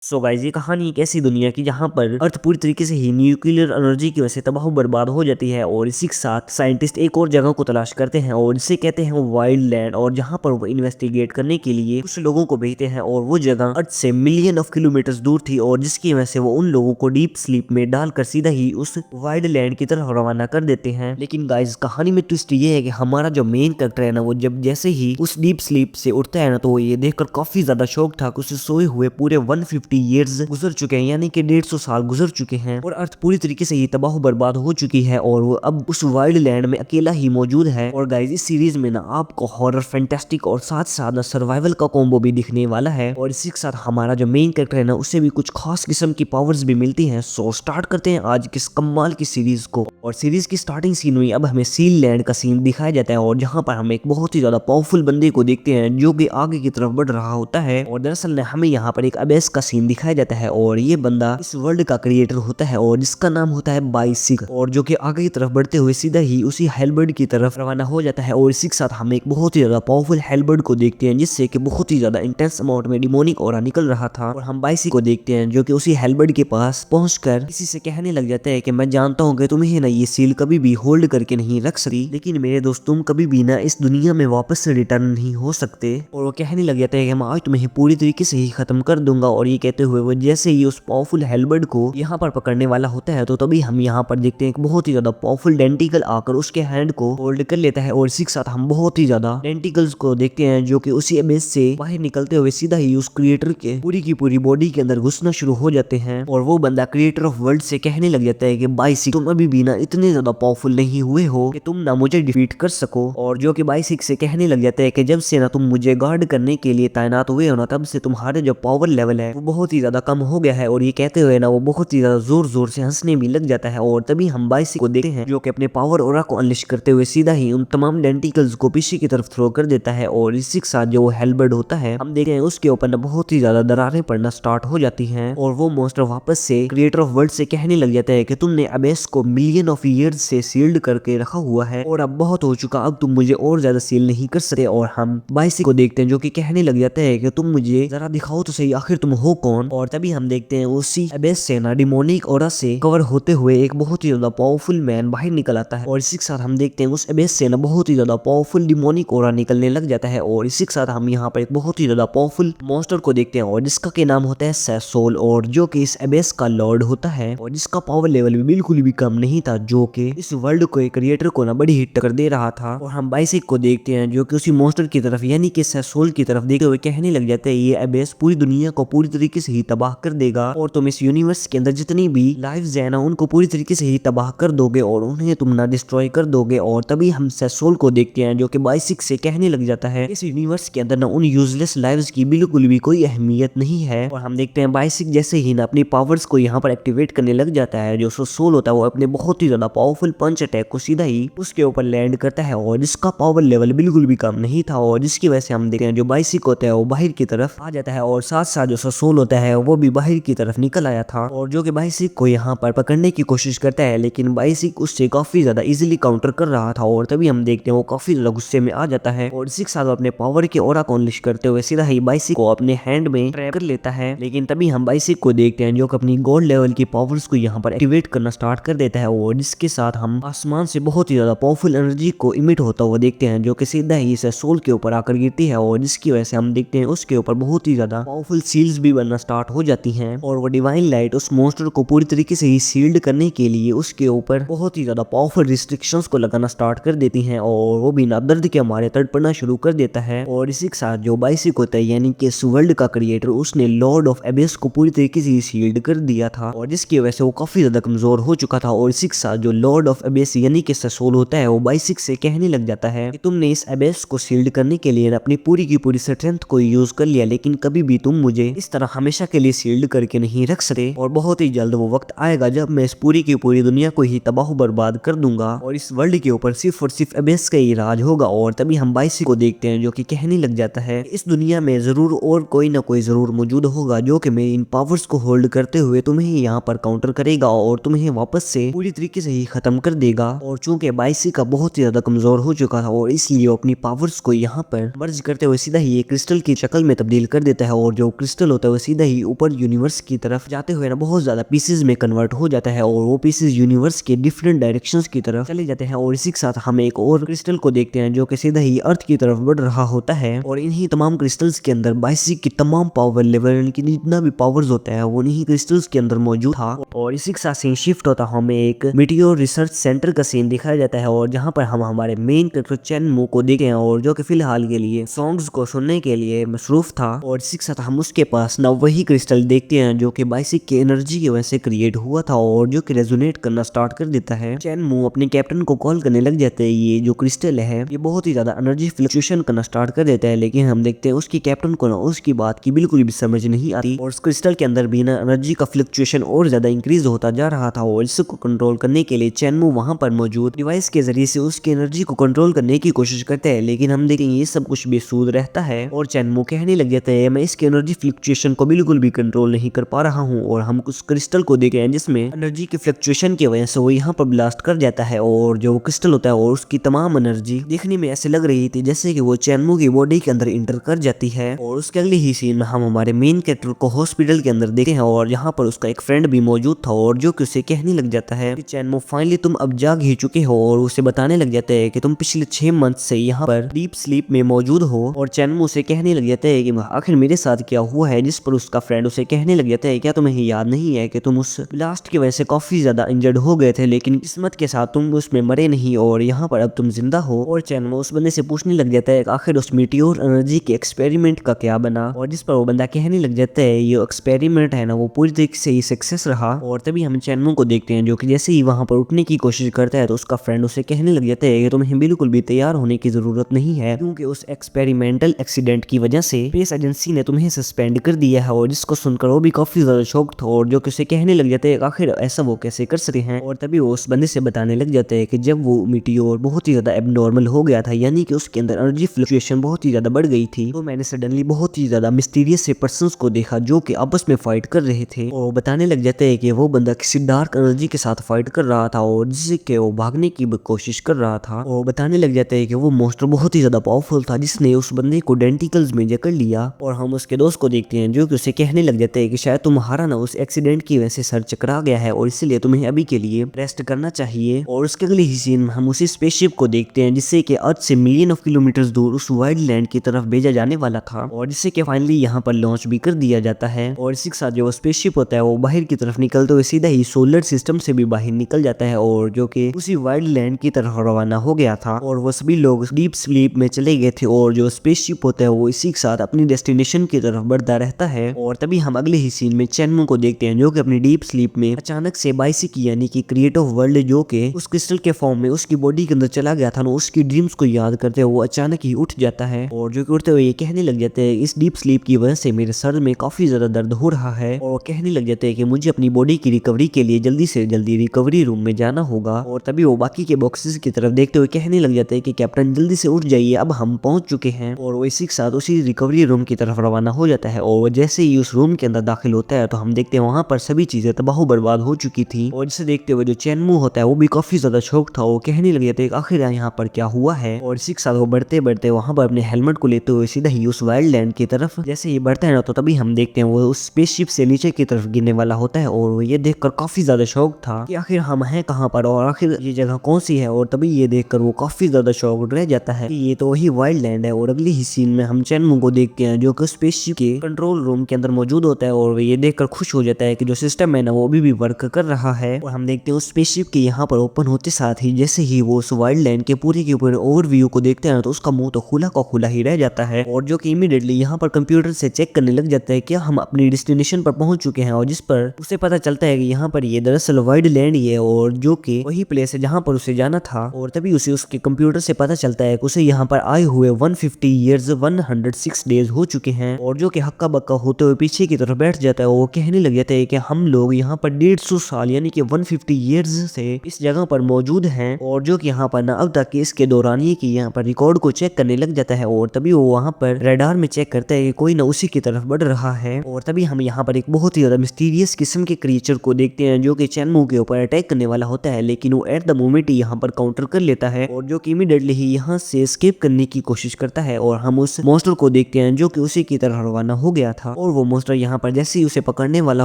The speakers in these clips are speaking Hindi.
सो गाइस ये कहानी एक ऐसी दुनिया की जहां पर अर्थ पूरी तरीके से ही न्यूक्लियर एनर्जी की वजह से तबाह बर्बाद हो जाती है और इसी के साथ साइंटिस्ट एक और जगह को तलाश करते हैं और इसे कहते हैं वाइल्ड लैंड और जहां पर वो इन्वेस्टिगेट करने के लिए कुछ लोगों को भेजते हैं और वो जगह अर्थ से मिलियन ऑफ किलोमीटर्स दूर थी और जिसकी वजह से वो उन लोगों को डीप स्लीप में डालकर सीधा ही उस वाइल्ड लैंड की तरफ रवाना कर देते हैं। लेकिन गाइस कहानी में ट्विस्ट ये है कि हमारा जो मेन कैरेक्टर है ना वो जब जैसे ही उस डीप स्लीप से उठता है ना तो वो ये देखकर काफी ज्यादा शौक था कि उसे सोए हुए पूरे 150 ईयर्स गुजर चुके हैं, यानी कि 150 साल गुजर चुके हैं और अर्थ पूरी तरीके से ही तबाह बर्बाद हो चुकी है और वो अब उस वाइल्ड लैंड में अकेला ही मौजूद है। और गाइस इस सीरीज में ना आपको हॉरर, फैंटास्टिक और साथ साथ ना सर्वाइवल का कॉम्बो भी दिखने वाला है और इसी के साथ हमारा जो मेन कैरेक्टर है ना उसे भी कुछ खास किस्म की पावर्स भी मिलती हैं। सो स्टार्ट करते हैं आज किस कमाल की सीरीज को। और सीरीज की स्टार्टिंग सीन में अब हमें सील लैंड का सीन दिखाया जाता है और जहां पर हम एक बहुत ही ज्यादा पावरफुल बंदे को देखते हैं जो कि आगे की तरफ बढ़ रहा होता है और दरअसल हमें यहाँ पर एक अबेस का सीन दिखाया जाता है और ये बंदा इस वर्ल्ड का क्रिएटर होता है और जिसका नाम होता है बाइसिक और जो कि आगे की तरफ बढ़ते हुए सीधा ही उसी हेलबर्ड की तरफ रवाना हो जाता है और इसी के साथ हम एक बहुत ही ज्यादा पावरफुल हेलबर्ड को देखते हैं जिससे कि बहुत ही ज्यादा इंटेंस अमाउंट में डिमोनिक ऑरा निकल रहा था। और हम बाइसिक को देखते हैं जो कि उसी हेलबर्ड के पास पहुंचकर किसी से कहने लग जाता है कि मैं जानता हूँ कि तुम्हें ना ये सील कभी भी होल्ड करके नहीं रख सकती, लेकिन मेरे दोस्त तुम कभी भी ना इस दुनिया में वापस से रिटर्न नहीं हो सकते। और वो कहने लग जाता है कि मैं आज तुम्हें पूरी तरीके से ही खत्म कर दूंगा। और ये कहते हुए वो जैसे ही उस पावरफुल हेलबर्ड को यहाँ पर पकड़ने वाला होता है तो तभी हम यहाँ पर देखते हैं एक बहुत ही ज्यादा पावरफुल डेंटिकल आकर उसके हैंड को होल्ड कर लेता है और इसी के साथ हम बहुत ही ज्यादा डेंटिकल्स को देखते हैं जो कि उसी एबेस से बाहर निकलते हुए सीधा ही उस क्रिएटर के पूरी की पूरी बॉडी के अंदर घुसना शुरू हो जाते हैं। और वो बंदा क्रिएटर ऑफ वर्ल्ड से कहने लग जाता है कि बाइसिक तुम अभी भी ना इतने ज्यादा पावरफुल नहीं हुए हो कि तुम ना मुझे डिफीट कर सको। और जो कि बाइसिक से कहने लग जाता है कि जब से ना तुम मुझे गार्ड करने के लिए तैनात हुए हो ना तब से तुम्हारे जो पावर लेवल है वो बहुत ही ज्यादा कम हो गया है। और ये कहते हुए ना वो बहुत ही ज्यादा जोर जोर से हंसने भी लग जाता है और तभी हम बाइसिक को देखते हैं जो कि अपने पावर ऑरा को अनलिश करते हुए सीधा ही उन तमाम डेंटिकल्स को पीछे की तरफ थ्रो कर देता है। और इसी के साथ जो हेलबर्ड होता है हम देखते हैं उसके ऊपर ना बहुत ही ज्यादा दरारें पड़ना स्टार्ट हो जाती हैं और वो मॉन्स्टर वापस से क्रिएटर ऑफ वर्ल्ड से कहने लग जाता है कि तुमने अबेस को मिलियन ऑफ ईयर्स से सील्ड करके रखा हुआ है और अब बहुत हो चुका, अब तुम मुझे और ज्यादा सील नहीं कर सकते। और हम बाइसिक को देखते हैं जो कि कहने लग जाता है कि तुम मुझे जरा दिखाओ तो सही आखिर तुम हो कौन। और तभी हम देखते हैं उसी अबेस से ना डिमोनिक ऑरा से कवर होते हुए एक बहुत ही ज्यादा पावरफुल मैन बाहर निकल आता है और इसी के साथ हम देखते हैं उस अबेस से ना बहुत ही ज्यादा पावरफुल डिमोनिक ऑरा निकलने लग जाता है। और इसी के साथ हम यहाँ पर एक बहुत ही ज्यादा पावरफुल मॉन्स्टर को देखते हैं और जिसका के नाम होता है सैसोल और जो कि इस अबेस का लॉर्ड होता है और जिसका पावर लेवल भी बिल्कुल भी कम नहीं था, जो कि इस वर्ल्ड को एक क्रिएटर को ना बड़ी हिट टक्कर दे रहा था। और हम बाइसिक को देखते हैं जो कि उसी मॉन्स्टर की तरफ यानी कि सैसोल की तरफ देखते हुए कहने लग जाते हैं ये अबेस पूरी दुनिया को पूरी तरीके से ही तबाह कर देगा और तुम इस यूनिवर्स के अंदर जितनी भी लाइव्स है ना उनको पूरी तरीके से ही तबाह कर दोगे और उन्हें तुम ना डिस्ट्रॉय कर दोगे। और तभी हम सैसोल को देखते हैं जो कि बाइसिक से कहने लग जाता है इस यूनिवर्स के अंदर ना उन यूजलेस लाइव्स की बिल्कुल भी कोई अहमियत नहीं है। और हम देखते हैं बाइसिक जैसे ही ना अपनी पावर्स को यहाँ पर एक्टिवेट करने लग जाता है, जो सैसोल होता है वो अपने बहुत ही ज्यादा पावरफुल पंच अटैक को सीधा ही उसके ऊपर लैंड करता है और जिसका पावर लेवल बिल्कुल भी कम नहीं था और जिसकी वजह से हम देखते हैं जो बाइसिक होता है वो बाहर की तरफ आ जाता है और साथ साथ जो सैसोल होता है वो भी बाहर की तरफ निकल आया था और जो कि बाइसिक को यहाँ पर पकड़ने की कोशिश करता है, लेकिन बाइसिक उससे काफी ज्यादा इजीली काउंटर कर रहा था। और तभी हम देखते हैं वो काफी ज्यादा गुस्से में आ जाता है और इसी के साथ अपने पावर के ऑरा को अनलिश करते हुए सीधा ही बाइसिक को अपने हैंड में ट्रैप कर लेता है। लेकिन तभी हम बाइसिक को देखते हैं जो कि अपनी गॉड लेवल की पावर्स को यहाँ पर एक्टिवेट करना स्टार्ट कर देता है और जिसके साथ हम आसमान से बहुत ही ज्यादा पावरफुल एनर्जी को इमिट होता हुआ देखते हैं जो कि सीधा ही सैसोल के ऊपर आकर गिरती है और जिसकी वजह से हम देखते हैं उसके ऊपर बहुत ही ज्यादा पावरफुल सील्स भी बनना स्टार्ट हो जाती हैं और वो डिवाइन लाइट उस मॉन्स्टर को पूरी तरीके से ही सील्ड करने के लिए उसके ऊपर बहुत ही ज्यादा पावरफुल रिस्ट्रिक्शंस को लगाना स्टार्ट कर देती हैं और वो बिना दर्द के हमारे तड़पना शुरू कर देता है। और इसी के साथ जो बाइसिक होता है यानी कि इस वर्ल्ड का क्रिएटर उसने लॉर्ड ऑफ एबेस को पूरी तरीके से सील्ड कर दिया था और जिसकी वजह से वो काफी ज्यादा कमजोर हो चुका था। और इसी के साथ जो लॉर्ड ऑफ एबेस यानी कि सैसोल होता है वो बाइसिक से कहने लग जाता है कि तुमने इस एबेस को सील्ड करने के लिए अपनी पूरी की पूरी स्ट्रेंथ को यूज कर लिया, लेकिन कभी भी तुम मुझे इस तरह हमेशा के लिए सील्ड करके नहीं रख सकते और बहुत ही जल्द वो वक्त आएगा जब मैं इस पूरी की पूरी दुनिया को ही तबाह बर्बाद कर दूंगा और इस वर्ल्ड के ऊपर सिर्फ और सिर्फ एबेस का ही राज होगा। और तभी हम बाइसिक को देखते हैं जो कि कहने लग जाता है इस दुनिया में जरूर और कोई ना कोई जरूर मौजूद होगा जो कि मेरी इन पावर्स को होल्ड करते हुए तुम्हें यहाँ पर काउंटर करेगा और तुम्हें वापस से पूरी तरीके से ही खत्म कर देगा। और चूंकि बाइसिक का बहुत ही ज्यादा कमजोर हो चुका था और इसलिए वो अपनी पावर्स को यहाँ पर मर्ज करते हुए सीधा ही एक क्रिस्टल की शक्ल में तब्दील कर देता है और जो क्रिस्टल होता है वो सीधा ही ऊपर यूनिवर्स की तरफ जाते हुए ना बहुत ज्यादा पीसेज में कन्वर्ट हो जाता है और वो पीसेज यूनिवर्स के डिफरेंट डायरेक्शंस की तरफ चले जाते हैं। और इसी के साथ हम एक और क्रिस्टल को देखते हैं जो कि सीधा ही अर्थ की तरफ बढ़ रहा होता है और इन्हीं तमाम क्रिस्टल्स के अंदर बाइसिक की तमाम पावर लेवल की जितना भी पावर्स होता है वो इन्हीं क्रिस्टल्स के अंदर मौजूद था। और इसी के साथ सीन शिफ्ट होता हमें एक मीटियोर रिसर्च सेंटर का सीन दिखाया जाता है और जहां पर हम हमारे मेन कैरेक्टर चेनमू को देखते हैं और जो कि फिलहाल के लिए सॉन्ग्स को सुनने के लिए मसरूफ था। और इसी के साथ हम उसके पास ना वही क्रिस्टल देखते हैं जो कि बाइसिक की एनर्जी की वजह से क्रिएट हुआ था और जो कि रेजोनेट करना स्टार्ट कर देता है। चेनमू अपने कैप्टन को कॉल करने लग जाते हैं। ये जो क्रिस्टल है ये बहुत ही ज्यादा एनर्जी फ्लक्चुएशन करना स्टार्ट कर देता है, लेकिन हम देखते हैं उसकी कैप्टन को ना उसकी बात की बिल्कुल भी समझ नहीं आती और उस क्रिस्टल के अंदर भी ना एनर्जी का फ्लक्चुएशन और ज्यादा इंक्रीज होता जा रहा था। और इसको कंट्रोल करने के लिए चेनमू वहां पर मौजूद डिवाइस के जरिए से उसकी एनर्जी को कंट्रोल करने की कोशिश करते हैं, लेकिन हम देखेंगे ये सब कुछ बेसूद रहता है और चेनमू कहने लग जाता है मैं इसके एनर्जी फ्लक्चुएशन को बिल्कुल भी कंट्रोल नहीं कर पा रहा हूँ। और हम उस क्रिस्टल को देख रहे हैं जिसमें एनर्जी की फ्लक्चुएशन की वजह से वो यहाँ पर ब्लास्ट कर जाता है और जो क्रिस्टल होता है और उसकी तमाम एनर्जी देखने में ऐसे लग रही थी जैसे कि वो चेनमू की बॉडी के अंदर इंटर कर जाती है। और उसके अगले ही सीन में हम हमारे मेन कैरेक्टर को हॉस्पिटल के अंदर देखते हैं और यहाँ पर उसका एक फ्रेंड भी मौजूद था और जो कि उसे कहने लग जाता है कि चेनमू फाइनली तुम अब जाग ही चुके हो और उसे बताने लग जाता है कि तुम पिछले 6 मंथ से यहाँ पर डीप स्लीप में मौजूद हो। और चेनमू उसे कहने लग जाता है कि आखिर मेरे साथ क्या हुआ है, जिस पर उसका फ्रेंड उसे कहने लग जाता है क्या तुम्हें याद नहीं है कि तुम उस ब्लास्ट की वजह से काफी ज्यादा इंजर्ड हो गए थे, लेकिन किस्मत के साथ तुम उसमें मरे नहीं और यहाँ पर अब तुम जिंदा हो। और चेनमू उस बंदे से पूछने लग जाता है आखिर उस मीटियोर एनर्जी के एक्सपेरिमेंट का क्या बना, और जिस पर वो बंदा कहने लग जाता है ये एक्सपेरिमेंट है ना वो पूरी तरीके से ही सक्सेस रहा। और तभी हम चेनमू को देखते हैं जो कि जैसे ही वहां पर उठने की कोशिश करता है तो उसका फ्रेंड उसे कहने लग जाता है कि तुम्हें बिल्कुल भी तैयार होने की जरूरत नहीं है क्योंकि उस एक्सपेरिमेंटल एक्सीडेंट की वजह से स्पेस एजेंसी ने तुम्हें सस्पेंड कर दिया है। और जिसको सुनकर वो भी काफी ज्यादा शॉक था और जो कि उसे कहने लग जाते हैं आखिर ऐसा वो कैसे कर सकते हैं। और तभी वो उस बंदे से बताने लग जाते हैं कि जब वो मीटियोर बहुत ही ज्यादा एबनॉर्मल हो गया था, यानी कि उसके अंदर एनर्जी फ्लक्चुएशन बहुत ही ज्यादा बढ़ गई थी, तो मैंने सडनली बहुत ही ज्यादा मिस्टीरियस से पर्संस को देखा जो कि आपस में फाइट कर रहे थे। और बताने लग जाते हैं कि वो बंदा किसी डार्क एनर्जी के साथ फाइट कर रहा था और जिसके वो भागने की कोशिश कर रहा था। और बताने लग जाते हैं कि वो मॉन्स्टर बहुत ही ज्यादा पावरफुल था जिसने उस बंदे को डेंटिकल्स में जकड़ लिया। और हम उसके दोस्त को देखते हैं जो कि उसे कहने लग जाते हैं कि शायद तुम्हारा ना उस एक्सीडेंट की वजह से सर चकरा गया है और इसलिए तुम्हें अभी के लिए रेस्ट करना चाहिए। और उसके अगले ही सीन में हम उसी स्पेसशिप को देखते हैं जिससे कि अर्थ से मिलियन ऑफ किलोमीटर दूर उस वाइल्ड लैंड की तरफ भेजा जाने वाला था और जिससे कि फाइनली यहाँ पर लॉन्च भी कर दिया जाता है। और इसी के साथ जो स्पेसशिप होता है वो बाहर की तरफ निकलते हुए सीधा ही सोलर सिस्टम से भी बाहर निकल जाता है और जो कि उसी वाइल्ड लैंड की तरफ रवाना हो गया था। और वो सभी लोग डीप स्लीप में चले गए थे और जो स्पेसशिप होता है वो इसी के साथ अपनी डेस्टिनेशन की तरफ बढ़ता रहता है। और तभी हम अगले ही सीन में चेनमू को देखते हैं जो कि अपनी डीप स्लीप में अचानक से बाइसिक यानी कि क्रिएटिव वर्ल्ड जो कि उस क्रिस्टल के फॉर्म में उसकी बॉडी के अंदर चला गया था ना, उसकी ड्रीम्स को याद करते हुए वो अचानक ही उठ जाता है और जो कि उठते हुए ये कहने लग जाते हैं इस डीप स्लीप की वजह से मेरे सर में काफी ज्यादा दर्द हो रहा है। और कहने लग जाते हैं कि मुझे अपनी बॉडी की रिकवरी के लिए जल्दी से जल्दी रिकवरी रूम में जाना होगा। और तभी वो बाकी के बॉक्सेस की तरफ देखते हुए कहने लग जाते हैं कि कैप्टन जल्दी से उठ जाइए, अब हम पहुंच चुके हैं। और वो इसी के साथ उसी रिकवरी रूम की तरफ रवाना हो जाता है और जैसे ही उस रूम के अंदर दाखिल होता है तो हम देखते हैं वहां पर सभी चीजें तबाह बर्बाद हो चुकी थी। और जिसे देखते हुए जो चेनमू होता है वो भी काफी ज्यादा शौक था, वो कहने लग जाते हैं आखिर यहाँ पर क्या हुआ है। और इसी के साथ वो बढ़ते बढ़ते वहां पर अपने हेलमेट को लेते हुए सीधा ही उस वाइल्ड लैंड की तरफ जैसे ही बढ़ता है ना तो तभी हम देखते हैं वो उस स्पेसशिप से नीचे की तरफ गिरने वाला होता है। और वो ये देखकर काफी ज्यादा शौक था कि आखिर हम हैं कहाँ पर और आखिर ये जगह कौन सी है। और तभी ये देखकर वो काफी ज्यादा शौक रह जाता है कि ये तो वही वाइल्ड लैंड है। और अगली ही सीन में हम चेनमू को देखते हैं जो कि स्पेसशिप के कंट्रोल रूम के अंदर मौजूद होता है और वो ये देखकर खुश हो जाता है कि जो सिस्टम है ना वो अभी भी वर्क कर रहा है। और हम देखते हैं उस स्पेसशिप के यहाँ पर ओपन होते साथ ही जैसे ही वो उस वाइल्ड लैंड के पूरे के पूरे ओवरव्यू को देखते हैं तो उसका मुंह तो खुला का खुला ही रह जाता है और जो कि इमीडिएटली यहाँ पर कंप्यूटर से चेक करने लग जाता है कि हम अपनी डेस्टिनेशन पर पहुंच चुके हैं। और जिस पर उसे पता चलता है कि यहाँ पर ये दरअसल वाइल्ड लैंड ही है और जो कि वही प्लेस है जहाँ पर उसे जाना था। और तभी उसे उसके कंप्यूटर से पता चलता है कि उसे यहाँ पर आए हुए 150 ईयर्स 106 डेज हो चुके हैं। और जो कि हक्का बक्का होते हुए पीछे की तरफ बैठ जाता है। वो कहने लग जाता है कि हम लोग यहाँ पर 150 साल यानी कि 150 ईयर्स से इस जगह पर मौजूद हैं। और जो कि यहाँ पर ना अब तक इसके दौरान ये कि यहाँ पर रिकॉर्ड को चेक करने लग जाता है। और तभी वो वहाँ पर रडार में चेक करता है कि कोई ना उसी की तरफ बढ़ रहा है। और तभी हम यहाँ पर एक बहुत ही ज्यादा मिस्टीरियस किस्म के क्रिएचर को देखते हैं जो कि चेनमू के ऊपर अटैक करने वाला होता है, लेकिन वो एट द मोमेंट ही यहाँ पर काउंटर कर लेता है और जो कि इमीडिएटली ही यहाँ से एस्केप करने की कोशिश करता है। और हम उस मॉन्स्टर को देखते हैं जो कि उसी की तरह रवाना हो गया था। और वो मॉन्स्टर यहाँ पर जैसे ही उसे पकड़ने वाला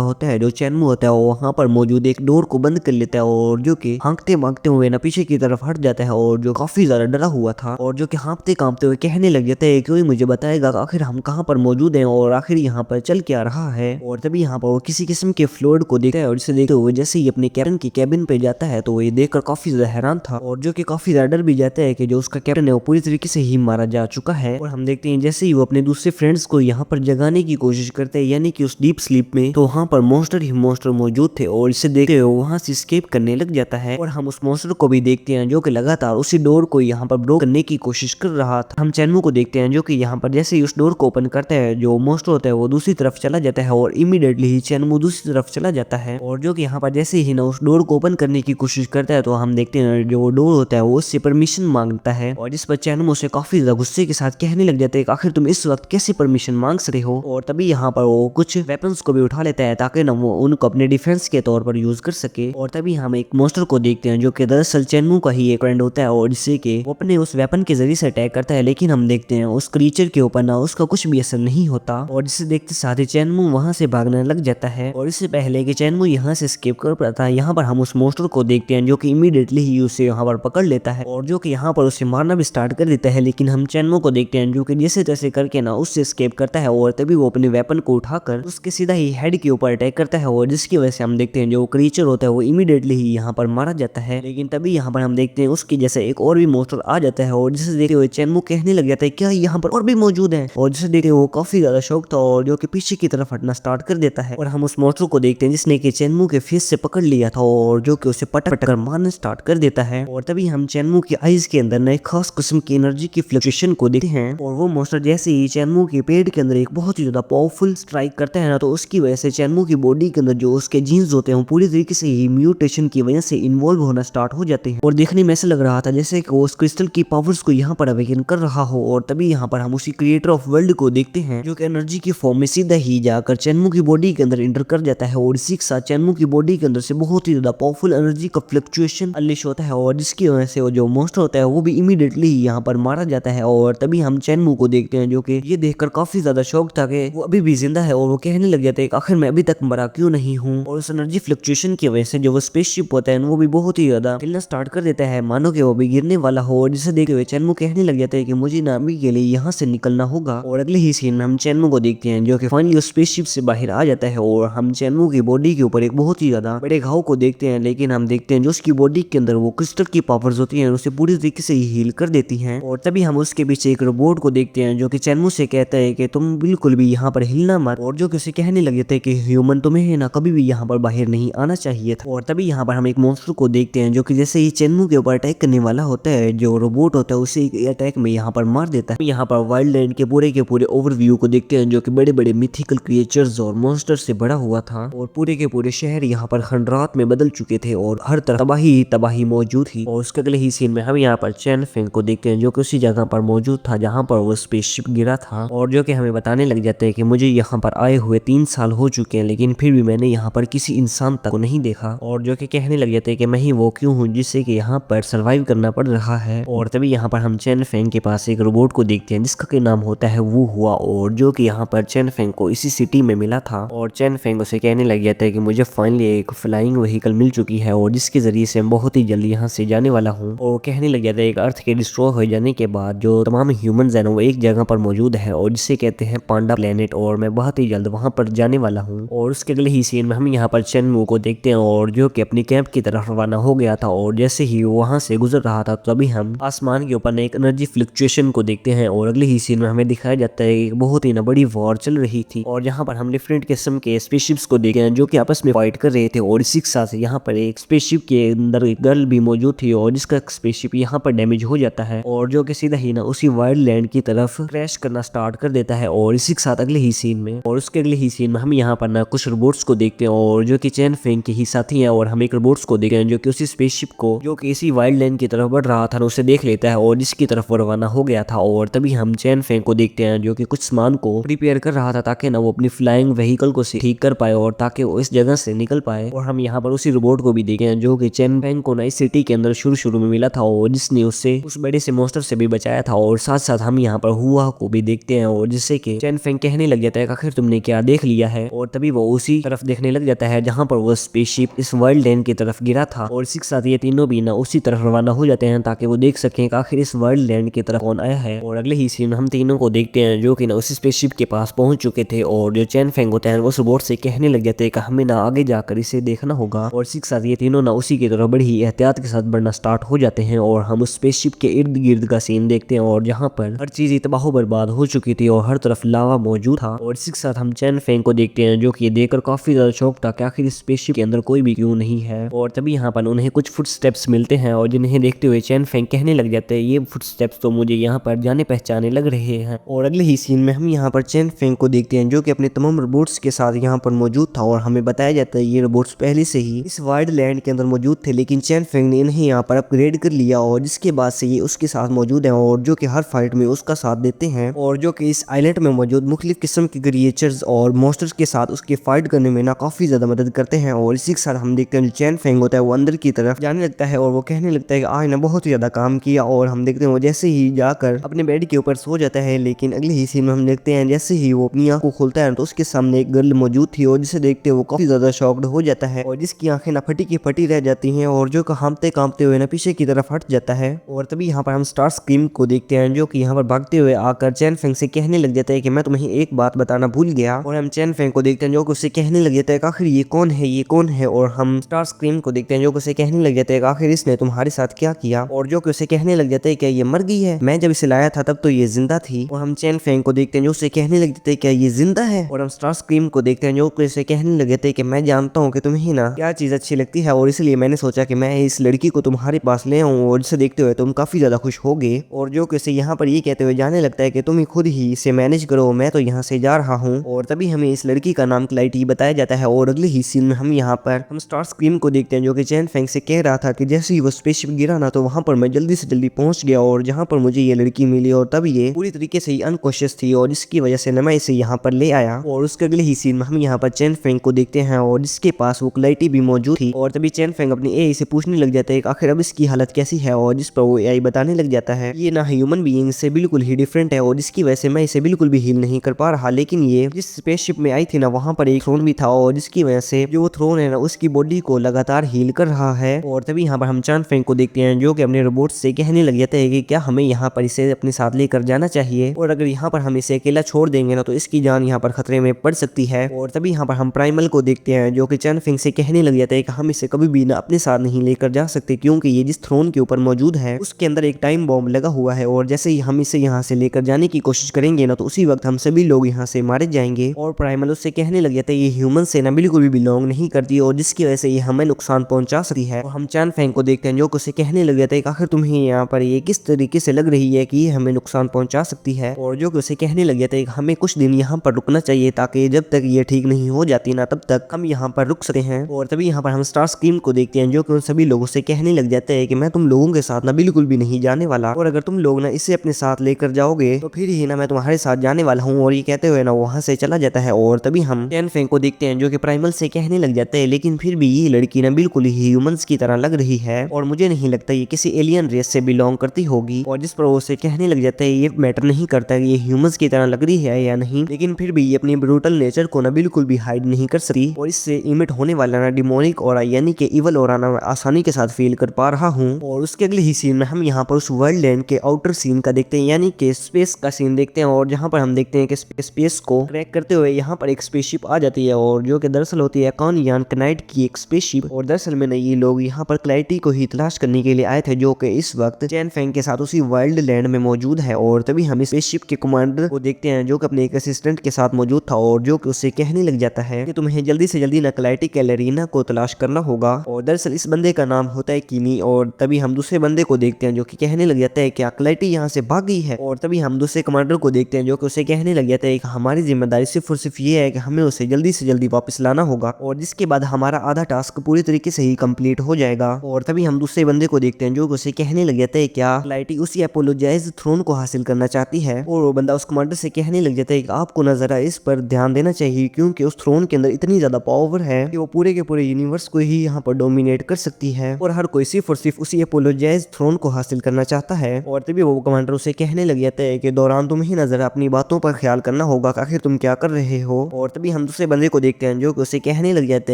होता है, जो चेनमू होता है वो वहाँ पर मौजूद एक डोर को बंद कर लेता है और जो कि हाँकते मांगते हुए ना पीछे की तरफ हट जाता है और जो काफी ज्यादा डरा हुआ था और जो कि हाँकते कांपते हुए कहने लग जाता है, कोई मुझे बताएगा आखिर हम कहाँ पर मौजूद हैं और आखिर यहाँ पर चल क्या रहा है। और तभी यहाँ पर वो किसी किस्म के फ्लूइड को देखता है और इसे देखते हुए जैसे ही अपने कैप्टन की कैबिन पे जाता है तो वो ये देखकर काफी ज्यादा हैरान था और जो कि काफी ज्यादा डर भी जाता है कि जो उसका कैप्टन है वो पूरी तरीके से ही मारा जा चुका है। और हम देखते हैं जैसे ही वो अपने दूसरे फ्रेंड्स को यहाँ पर जगाने की कोशिश करते हैं, यानी कि उस डीप स्लीप में, तो वहाँ पर मॉन्स्टर ही मॉन्स्टर मौजूद थे और इसे देखते हुए वहाँ से एस्केप करने लग जाता है। और हम उस मॉन्स्टर को भी देखते हैं जो कि लगातार उसी डोर को यहाँ पर ब्रेक करने की कोशिश कर रहा था। हम चेनमू को देखते हैं जो कि यहाँ पर जैसे ही उस डोर को ओपन करता है, जो मॉन्स्टर होता है वो दूसरी तरफ चला जाता है और इमीडिएटली ही चेनमू दूसरी तरफ चला जाता है। और जो कि यहाँ पर जैसे ही ना उस डोर को ओपन करने की कोशिश करता है तो हम देखते हैं जो डोर होता है वो उससे परमिशन मांगता है और जिस पर चेनमू से काफी ज्यादा गुस्से के साथ कहने लग जाते हैं आखिर तुम इस वक्त कैसे परमिशन मांग सकते हो। और तभी यहाँ पर वो कुछ वेपन्स को भी उठा लेता है ताकि ना वो उनको अपने डिफेंस के तौर पर यूज कर सके। और तभी हम एक मॉन्स्टर को देखते हैं जो कि दरअसल चेनमू का ही एक फ्रेंड होता है और जिससे कि वो अपने उस वेपन के जरिए से अटैक करता है, लेकिन हम देखते हैं उस क्रीचर के ऊपर ना उसका कुछ भी असर नहीं होता और जिसे देखते साथ ही चेनमू वहां से भागने लग जाता है। और इससे पहले कि चेनमू यहाँ से एस्केप कर पाता है, यहाँ पर हम उस मॉन्स्टर को देखते हैं जो कि इमीडिएटली ही उसे यहाँ पर पकड़ लेता है और जो कि यहाँ पर उसे मारना भी स्टार्ट कर देता है। लेकिन हम चेनमू को देखते हैं जो कि जैसे तैसे करके ना उससे एस्केप करता है और तभी वो अपने वेपन को उठाकर उसके सीधा ही हेड के ऊपर अटैक करता है और जिसकी वजह से हम देखते हैं जो क्रीचर होता है वो इमीडिएटली ही यहाँ पर मारा जाता है। लेकिन तभी यहाँ पर हम देखते हैं उसके जैसे एक और भी मॉन्स्टर आ जाता है और जिसे देखते हुए चेनमू कहने लग जाता है क्या यहाँ पर और भी मौजूद है, और जिसे देखते वो काफी ज्यादा शौक था और जो कि पीछे की तरफ हटना स्टार्ट कर देता है। और हम उस मॉन्स्टर को देखते हैं जिसने कि चेनमू के फेस से पकड़ लिया था और जो कि उसे पटक पटक कर मारना स्टार्ट कर देता है। और तभी हम चेनमू की आईज के अंदर नए खास किस्म की एनर्जी की फ्लक्चुएशन को देखते हैं और वो मॉन्स्टर जैसे ही चेनमू के पेट के अंदर एक बहुत ही ज्यादा पावरफुल स्ट्राइक करता है ना, तो उसकी वजह से चेनमू की बॉडी के अंदर जो उसके जीन्स होते हैं वो पूरी तरीके से ही म्यूटेशन की वजह से इन्वॉल्व होना स्टार्ट हो जाते हैं और देखने में ऐसा लग रहा था जैसे कि वो उस क्रिस्टल की पावर्स को यहाँ पर अवेकन कर रहा हो। और तभी यहाँ पर हम उसी क्रिएटर ऑफ वर्ल्ड को देखते हैं जो कि एनर्जी की फॉर्म में सीधा ही जाकर चेनमू की बॉडी के अंदर इंटर कर जाता है और इसी के साथ चेनमू की बॉडी के अंदर से बहुत ही ज्यादा पावरफुल एनर्जी का फ्लक्चुएशन अनलिश होता है और जिसकी वजह से वो जो मॉन्स्टर होता है वो भी इमीडिएटली यहाँ पर मारा जाता है। और तभी हम चेनमू को देखते हैं जो कि ये देखकर काफी ज्यादा शौक था कि वो अभी भी जिंदा है और वो कहने लग जाते हैं आखिर मैं अभी तक मरा क्यों नहीं हूँ। और उस एनर्जी फ्लक्चुएशन की वजह से जो वो स्पेसशिप होता है वो भी बहुत ही ज्यादा हिलना स्टार्ट कर देता है, मानो कि वो भी गिरने वाला हो। और जिसे देखते हुए चेनमू कहने लग जाता है कि मुझे ना अभी के लिए यहाँ से निकलना होगा। और अगले ही सीन में हम चेनमू को देखते हैं जो कि फाइनली उस स्पेसशिप से बाहर आ जाता है और हम चेनमू की बॉडी के ऊपर एक बहुत ही ज्यादा बड़े घाव को देखते हैं, लेकिन हम देखते हैं जो उसकी बॉडी के अंदर वो क्रिस्टल की पावर्स होती हैं उसे पूरी तरीके से ही हील कर देती हैं। और तभी हम उसके पीछे एक रोबोट को देखते हैं जो कि चेनमू से कहता है कि तुम बिल्कुल भी यहाँ पर हिलना मत, और जो कि उसे कहने लग जाता है कि ह्यूमन तुम्हें ना कभी भी यहाँ पर बाहर नहीं आना चाहिए था। और तभी यहाँ पर हम एक मॉन्स्टर को देखते हैं जो कि जैसे ही चेनमू के ऊपर अटैक करने वाला होता है, जो रोबोट होता है उसे अटैक में यहाँ पर मार देता है। यहाँ पर वाइल्ड लैंड के पूरे ओवरव्यू को देखते हैं जो कि बड़े बड़े मिथिकल क्रिएचर्स और मॉन्स्टर से बड़ा हुआ था और पूरे के पूरे शहर यहाँ पर खंडरात में बदल चुके थे और हर तरफ तबाही तबाही मौजूद थी। और उसके अगले ही सीन में हम यहाँ पर चैन फेंग को देखते हैं जो कि उसी जगह पर मौजूद था जहाँ पर वो स्पेसशिप गिरा था और जो कि हमें बताने लग जाते हैं कि मुझे यहाँ पर आए हुए 3 साल हो चुके हैं लेकिन फिर भी मैंने यहाँ पर किसी इंसान तक को नहीं देखा। और जो कि कहने लग जाते हैं कि मैं ही वो क्यों हूँ जिससे कि यहाँ पर सरवाइव करना पड़ रहा है। और तभी यहाँ पर हम चैन फेंग के पास एक रोबोट को देखते हैं जिसका के नाम होता है वो हुआ, और जो कि यहाँ पर चैन फेंग को इसी सिटी में मिला था। और चैन फेंग उसे कहने लग जाता है कि मुझे फाइनली एक फ्लाइंग व्हीकल मिल चुकी है और जिसके जरिए से मैं बहुत ही जल्दी यहाँ से जाने वाला हूँ। और कहने लग जाता है एक अर्थ के डिस्ट्रॉय हो जाने के बाद जो तमाम ह्यूमंस हैं वो एक जगह पर मौजूद है और जिसे कहते हैं पांडा प्लेनेट, और मैं बहुत ही जल्द वहां पर जाने वाला हूँ। और उसके अगले ही सीन में हम यहाँ पर चेनमू को देखते हैं और जो कि अपनी कैंप की तरफ रवाना हो गया था और जैसे ही वो वहां से गुजर रहा था तभी हम आसमान के ऊपर एक एनर्जी फ्लक्चुएशन को देखते हैं। और अगले ही सीन में हमें दिखाया जाता है एक बहुत ही बड़ी वॉर चल रही थी और यहाँ पर हम डिफरेंट किस्म के स्पेसशिप्स को देखते हैं जो कि आपस में फाइट कर रहे थे। और इसी के साथ यहाँ पर एक स्पेसशिप के अंदर एक गर्ल भी मौजूद थी और जिसका स्पेसशिप यहाँ पर डैमेज हो जाता है और जो कि सीधा ही ना उसी वाइल्ड लैंड की तरफ क्रैश करना स्टार्ट कर देता है। और इसी के साथ अगले ही सीन में और उसके अगले ही सीन में हम यहाँ पर ना कुछ रोबोट्स को देखते हैं और जो कि चैन फेंग के ही साथी हैं और हम एक रोबोट्स को देखते हैं जो कि उसी स्पेसशिप को जो कि इसी वाइल्ड लैंड की तरफ बढ़ रहा था उसे देख लेता है और जिसकी तरफ वो रवाना हो गया था। और तभी हम चैन फेंग को देखते हैं जो कि कुछ सामान को प्रिपेयर कर रहा था ताकि ना वो अपनी फ्लाइंग व्हीकल को ठीक कर पाए और ताकि वो इस जगह से निकल पाए। और हम यहाँ पर उसी रोबोट को भी देखते हैं जो कि चैन फेंग को ना इस सिटी के अंदर शुरू में मिला था और जिसने उससे उस बड़े से मॉन्स्टर से भी बचाया था। और साथ साथ हम यहाँ पर हुआ को भी देखते हैं और जिससे कि चैन फेंग कहने लग जाता है कि आखिर तुमने क्या देख लिया है। और तभी वो उसी तरफ देखने लग जाता है जहाँ पर वो स्पेसशिप इस वर्ल्ड लैंड की तरफ गिरा था। और इसी के साथ ये तीनों भी ना उसी तरफ रवाना हो जाते हैं ताकि वो देख सकें कि आखिर इस वर्ल्ड लैंड की तरफ कौन आया है। और अगले ही सीन में हम तीनों को देखते हैं जो कि ना उस स्पेसशिप के पास पहुंच चुके थे और जो चैन फेंग होता है उस रोबोट से कहने लग जाते हैं कि हमें ना आगे जाकर इसे देखना होगा। और इसी के साथ ये तीनों ना उसी की तरफ बड़ी ही एहतियात के साथ बढ़ना स्टार्ट हो जाते हैं और हम उस स्पेसशिप के इर्द गिर्द का सीन देखते हैं और जहाँ पर हर चीज तबाह बर्बाद हो चुकी थी और हर तरफ लावा मौजूद था। और इसी के साथ हम चैन फेंग को देखते हैं जो कि ये देखकर काफी ज्यादा शौक था कि आखिर इस स्पेसशिप के अंदर कोई भी क्यों नहीं है। और तभी यहाँ पर उन्हें कुछ फुटस्टेप्स मिलते हैं और जिन्हें देखते हुए चैन फेंग कहने लग जाते हैं ये फुटस्टेप्स तो मुझे यहाँ पर जाने पहचाने लग रहे हैं। और अगले ही सीन में हम यहाँ पर चैन फेंग को देखते हैं जो कि अपने तमाम रोबोट्स के साथ यहाँ पर मौजूद था और हमें बताया जाता है ये रोबोट्स पहले से ही इस वाइल्ड लैंड के अंदर मौजूद थे, लेकिन चैन फेंग ने इन्हें यहाँ पर अपग्रेड कर लिया और जिसके बाद से ये उसके साथ मौजूद है और जो कि हर फाइट में उसका साथ देते हैं और जो कि इस आइलैंड में मौजूद मुख्तलिफ किस्म के क्रिएचर्स और मॉन्स्टर्स के साथ उसके फाइट करने में ना काफी ज्यादा मदद करते हैं। और इसी के साथ हम देखते हैं चैन फेंग होता है वो अंदर की तरफ जाने लगता है और वो कहने लगता है कि आज ना बहुत ही ज्यादा काम किया। और हम देखते हैं वो जैसे ही जाकर अपने बेड के ऊपर सो जाता है, लेकिन अगले ही सीन में हम देखते हैं जैसे ही वो अपनी आंख को खोलता है तो उसके सामने एक गर्ल मौजूद थी और जिसे देखते वो काफी ज्यादा शॉक्ड हो जाता है और जिसकी आंखें ना फटी की फटी रह जाती हैं और जो कांपते कांपते हुए ना पीछे की तरफ हट जाता है। और तभी यहाँ पर हम स्टार स्क्रीम को देखते हैं जो कि यहाँ पर भागते हुए आकर चैन फेंग से कहने लग जाता है कि मैं तुम्हें एक बात बताना भूल गया। और हम चैन फेंग को देखते हैं जो कि उससे कहने लग जाता है कि आखिर ये कौन है, ये कौन है। और हम स्टार स्क्रीम को देखते हैं जो कि उसे कहने लग जाता है कि आखिर इसने तुम्हारे साथ क्या किया। और जो कि उसे कहने लग जाता है कि ये मर गई है, मैं जब इसे लाया था तब तो ये जिंदा थी। और हम चैन फेंग को देखते हैं जो उसे कहने लग जाते हैं कि ये जिंदा है। और हम स्टार स्क्रीम को देखते हैं जो कि उसे कहने लग जाते हैं कि मैं जानता हूँ कि तुम्हें ना क्या चीज अच्छी लगती है और इसलिए मैंने सोचा कि मैं इस लड़की को तुम्हारे पास ले आऊं और इसे देखते हुए तुम काफी ज्यादा खुश होगे। और जो कि उसे यहाँ पर ये कहते हुए जाने लगता है कि तुम ही खुद ही इसे मैनेज करो, मैं तो यहाँ से जा रहा हूँ। और तभी हमें इस लड़की का नाम क्लाइटी बताया जाता है। और अगले ही सीन में हम यहाँ पर हम स्टार स्क्रीम को देखते हैं जो कि चैन फेंग से कह रहा था कि जैसे ही वो स्पेसशिप गिरा ना तो वहां पर मैं जल्दी से जल्दी पहुंच गया और जहां पर मुझे ये लड़की मिली और तब ये पूरी तरीके से ही अनकॉन्शियस थी और जिसकी वजह से मैं इसे यहाँ पर ले आया। और उसके अगले ही सीन में हम यहाँ पर चैन फेंग को देखते हैं और जिसके पास वो क्लाइटी भी मौजूद थी। और तभी चैन फेंग अपनी एआई से पूछने लग जाता है कि आखिर अब इसकी हालत कैसी है और जिस पर वो एआई बताने लग जाता है ये ना ह्यूमन बीइंग से बिल्कुल ही डिफरेंट है और जिसकी वजह से मैं इसे बिल्कुल भी हील नहीं कर पा रहा। लेकिन ये जिस स्पेसशिप में आई थी ना वहां पर एक थ्रोन भी था और जिसकी वजह से जो वो थ्रोन है ना उसकी बॉडी को लगातार हील कर रहा है। और तभी यहाँ पर हम चैन फेंग को देखते हैं जो कि अपने रोबोट से कहने लग जाता है कि क्या हमें यहाँ पर इसे अपने साथ लेकर जाना चाहिए और अगर यहाँ पर हम इसे अकेला छोड़ देंगे ना तो इसकी जान यहाँ पर खतरे में पड़ सकती है। और तभी यहाँ पर हम प्राइमल को देखते हैं जो कि चैन फेंग से कहने लग जाता है कि हम इसे कभी भी ना अपने साथ नहीं लेकर जा सकते क्योंकि ये जिस थ्रोन के ऊपर मौजूद है उसके अंदर एक टाइम बॉम्ब लगा हुआ है और जैसे ही हम इसे यहाँ से लेकर जाने की कोशिश करेंगे ना तो उसी वक्त हम सभी लोग यहाँ से मारे जाएंगे। और प्राइमल उससे कहने लग जाता है ये ह्यूमन से ना बिल्कुल भी बिलोंग नहीं करती और जिसकी वजह से ये हमें नुकसान पहुंचा सकती है। और हम चैन फेंग को देखते हैं जो उसे कहने लग जाता है कि आखिर तुम्हें यहाँ पर ये किस तरीके से लग रही है कि ये हमें नुकसान पहुंचा सकती है। और जो कि उसे कहने लग जाता है कि हमें कुछ दिन यहाँ पर रुकना चाहिए ताकि जब तक ये ठीक नहीं हो जाती ना तब तक हम यहाँ पर रुक सकते हैं। और तभी यहाँ पर हम स्टार स्क्रीम को देखते हैं जो कि उन सभी लोगों से कहने लग जाता है कि मैं तुम लोगों के साथ ना बिल्कुल भी नहीं जाने वाला और अगर तुम लोग ना इसे अपने साथ लेकर जाओगे तो फिर ही ना मैं तुम्हारे साथ जाने वाला हूँ। और ये कहते हुए ना वहां से चला जाता है। और तभी हम चैन फेंग को देखते हैं जो कि प्राइमल से कहने लग जाता है लेकिन फिर भी ये लड़की ना बिल्कुल ही ह्यूमंस की तरह लग रही है और मुझे नहीं लगता ये किसी एलियन रेस से बिलोंग करती होगी। और जिस पर वो उसे कहने लग जाता है ये मैटर नहीं करता ये ह्यूमंस की तरह लग रही है या नहीं, लेकिन फिर भी ये अपनी ब्रूटल नेचर को ना बिल्कुल भी हाइड नहीं कर सकती और इससे इमिट होने वाला ना डिमोनिक और यानी कि इवल और ना आसानी के साथ फील कर पा रहा हूँ। और उसके अगले ही सीन में हम यहाँ पर उस वर्ल्ड लैंड के आउटर सीन का देखते हैं यानी कि स्पेस का सीन देखते हैं और जहाँ पर हम देखते हैं कि स्पेस को क्रैक करते हुए यहाँ पर एक स्पेसशिप आ जाती है और जो कि दरअसल होती है कॉनियान कनाइट की एक स्पेसशिप। और दरअसल में ये लोग यहाँ पर क्लाइटी को ही तलाश करने के लिए आए थे जो कि इस वक्त चैन फेंग के साथ उसी वर्ल्ड लैंड में मौजूद है। और तभी हम स्पेसशिप के कमांडर को देखते हैं जो कि अपने एक असिस्टेंट के साथ मौजूद था और जो कि उससे कहने लग जाता है कि तुम्हें जल्दी से जल्दी ना क्लाइटी कैलेरिना को तलाश करना होगा। और दरअसल इस बंदे का नाम होता है कीनी। और तभी हम दूसरे बंदे को देखते हैं जो कि कहने लग जाता है कि क्लाइटी यहाँ से भाग गई है। और तभी हम दूसरे कमांडर को देखते हैं जो कि उसे कहने लग जाता है कि हमारी जिम्मेदारी सिर्फ और सिर्फ ये है कि हमें उसे जल्दी से जल्दी वापस लाना होगा और जिसके बाद हमारा आधा टास्क पूरी तरीके से ही कंप्लीट हो जाएगा। और तभी हम दूसरे बंदे को देखते हैं जो कि उसे कहने लग जाता है क्या क्लाइटी उसी अपोलोजाइज थ्रोन को हासिल करना चाहती है। और वो बंदा उस कमांडर से कहने लग जाता है कि आपको ना जरा इस पर ध्यान देना चाहिए क्योंकि उस थ्रोन के अंदर इतनी ज्यादा पावर है कि वो पूरे के पूरे यूनिवर्स को ही यहाँ पर डोमिनेट कर सकती है और हर कोई सिर्फ और सिर्फ उसी अपोलोजाइज थ्रोन को हासिल करना चाहता है। और तभी वो कमांडर उसे कहने लग जाता है कि दौरान तुम्हें ना जरा अपनी बातों पर ख्याल करना होगा कि आखिर तुम क्या कर रहे हो। और तभी हम दूसरे बंदे को देखते हैं जो कि उसे कहने लग जाते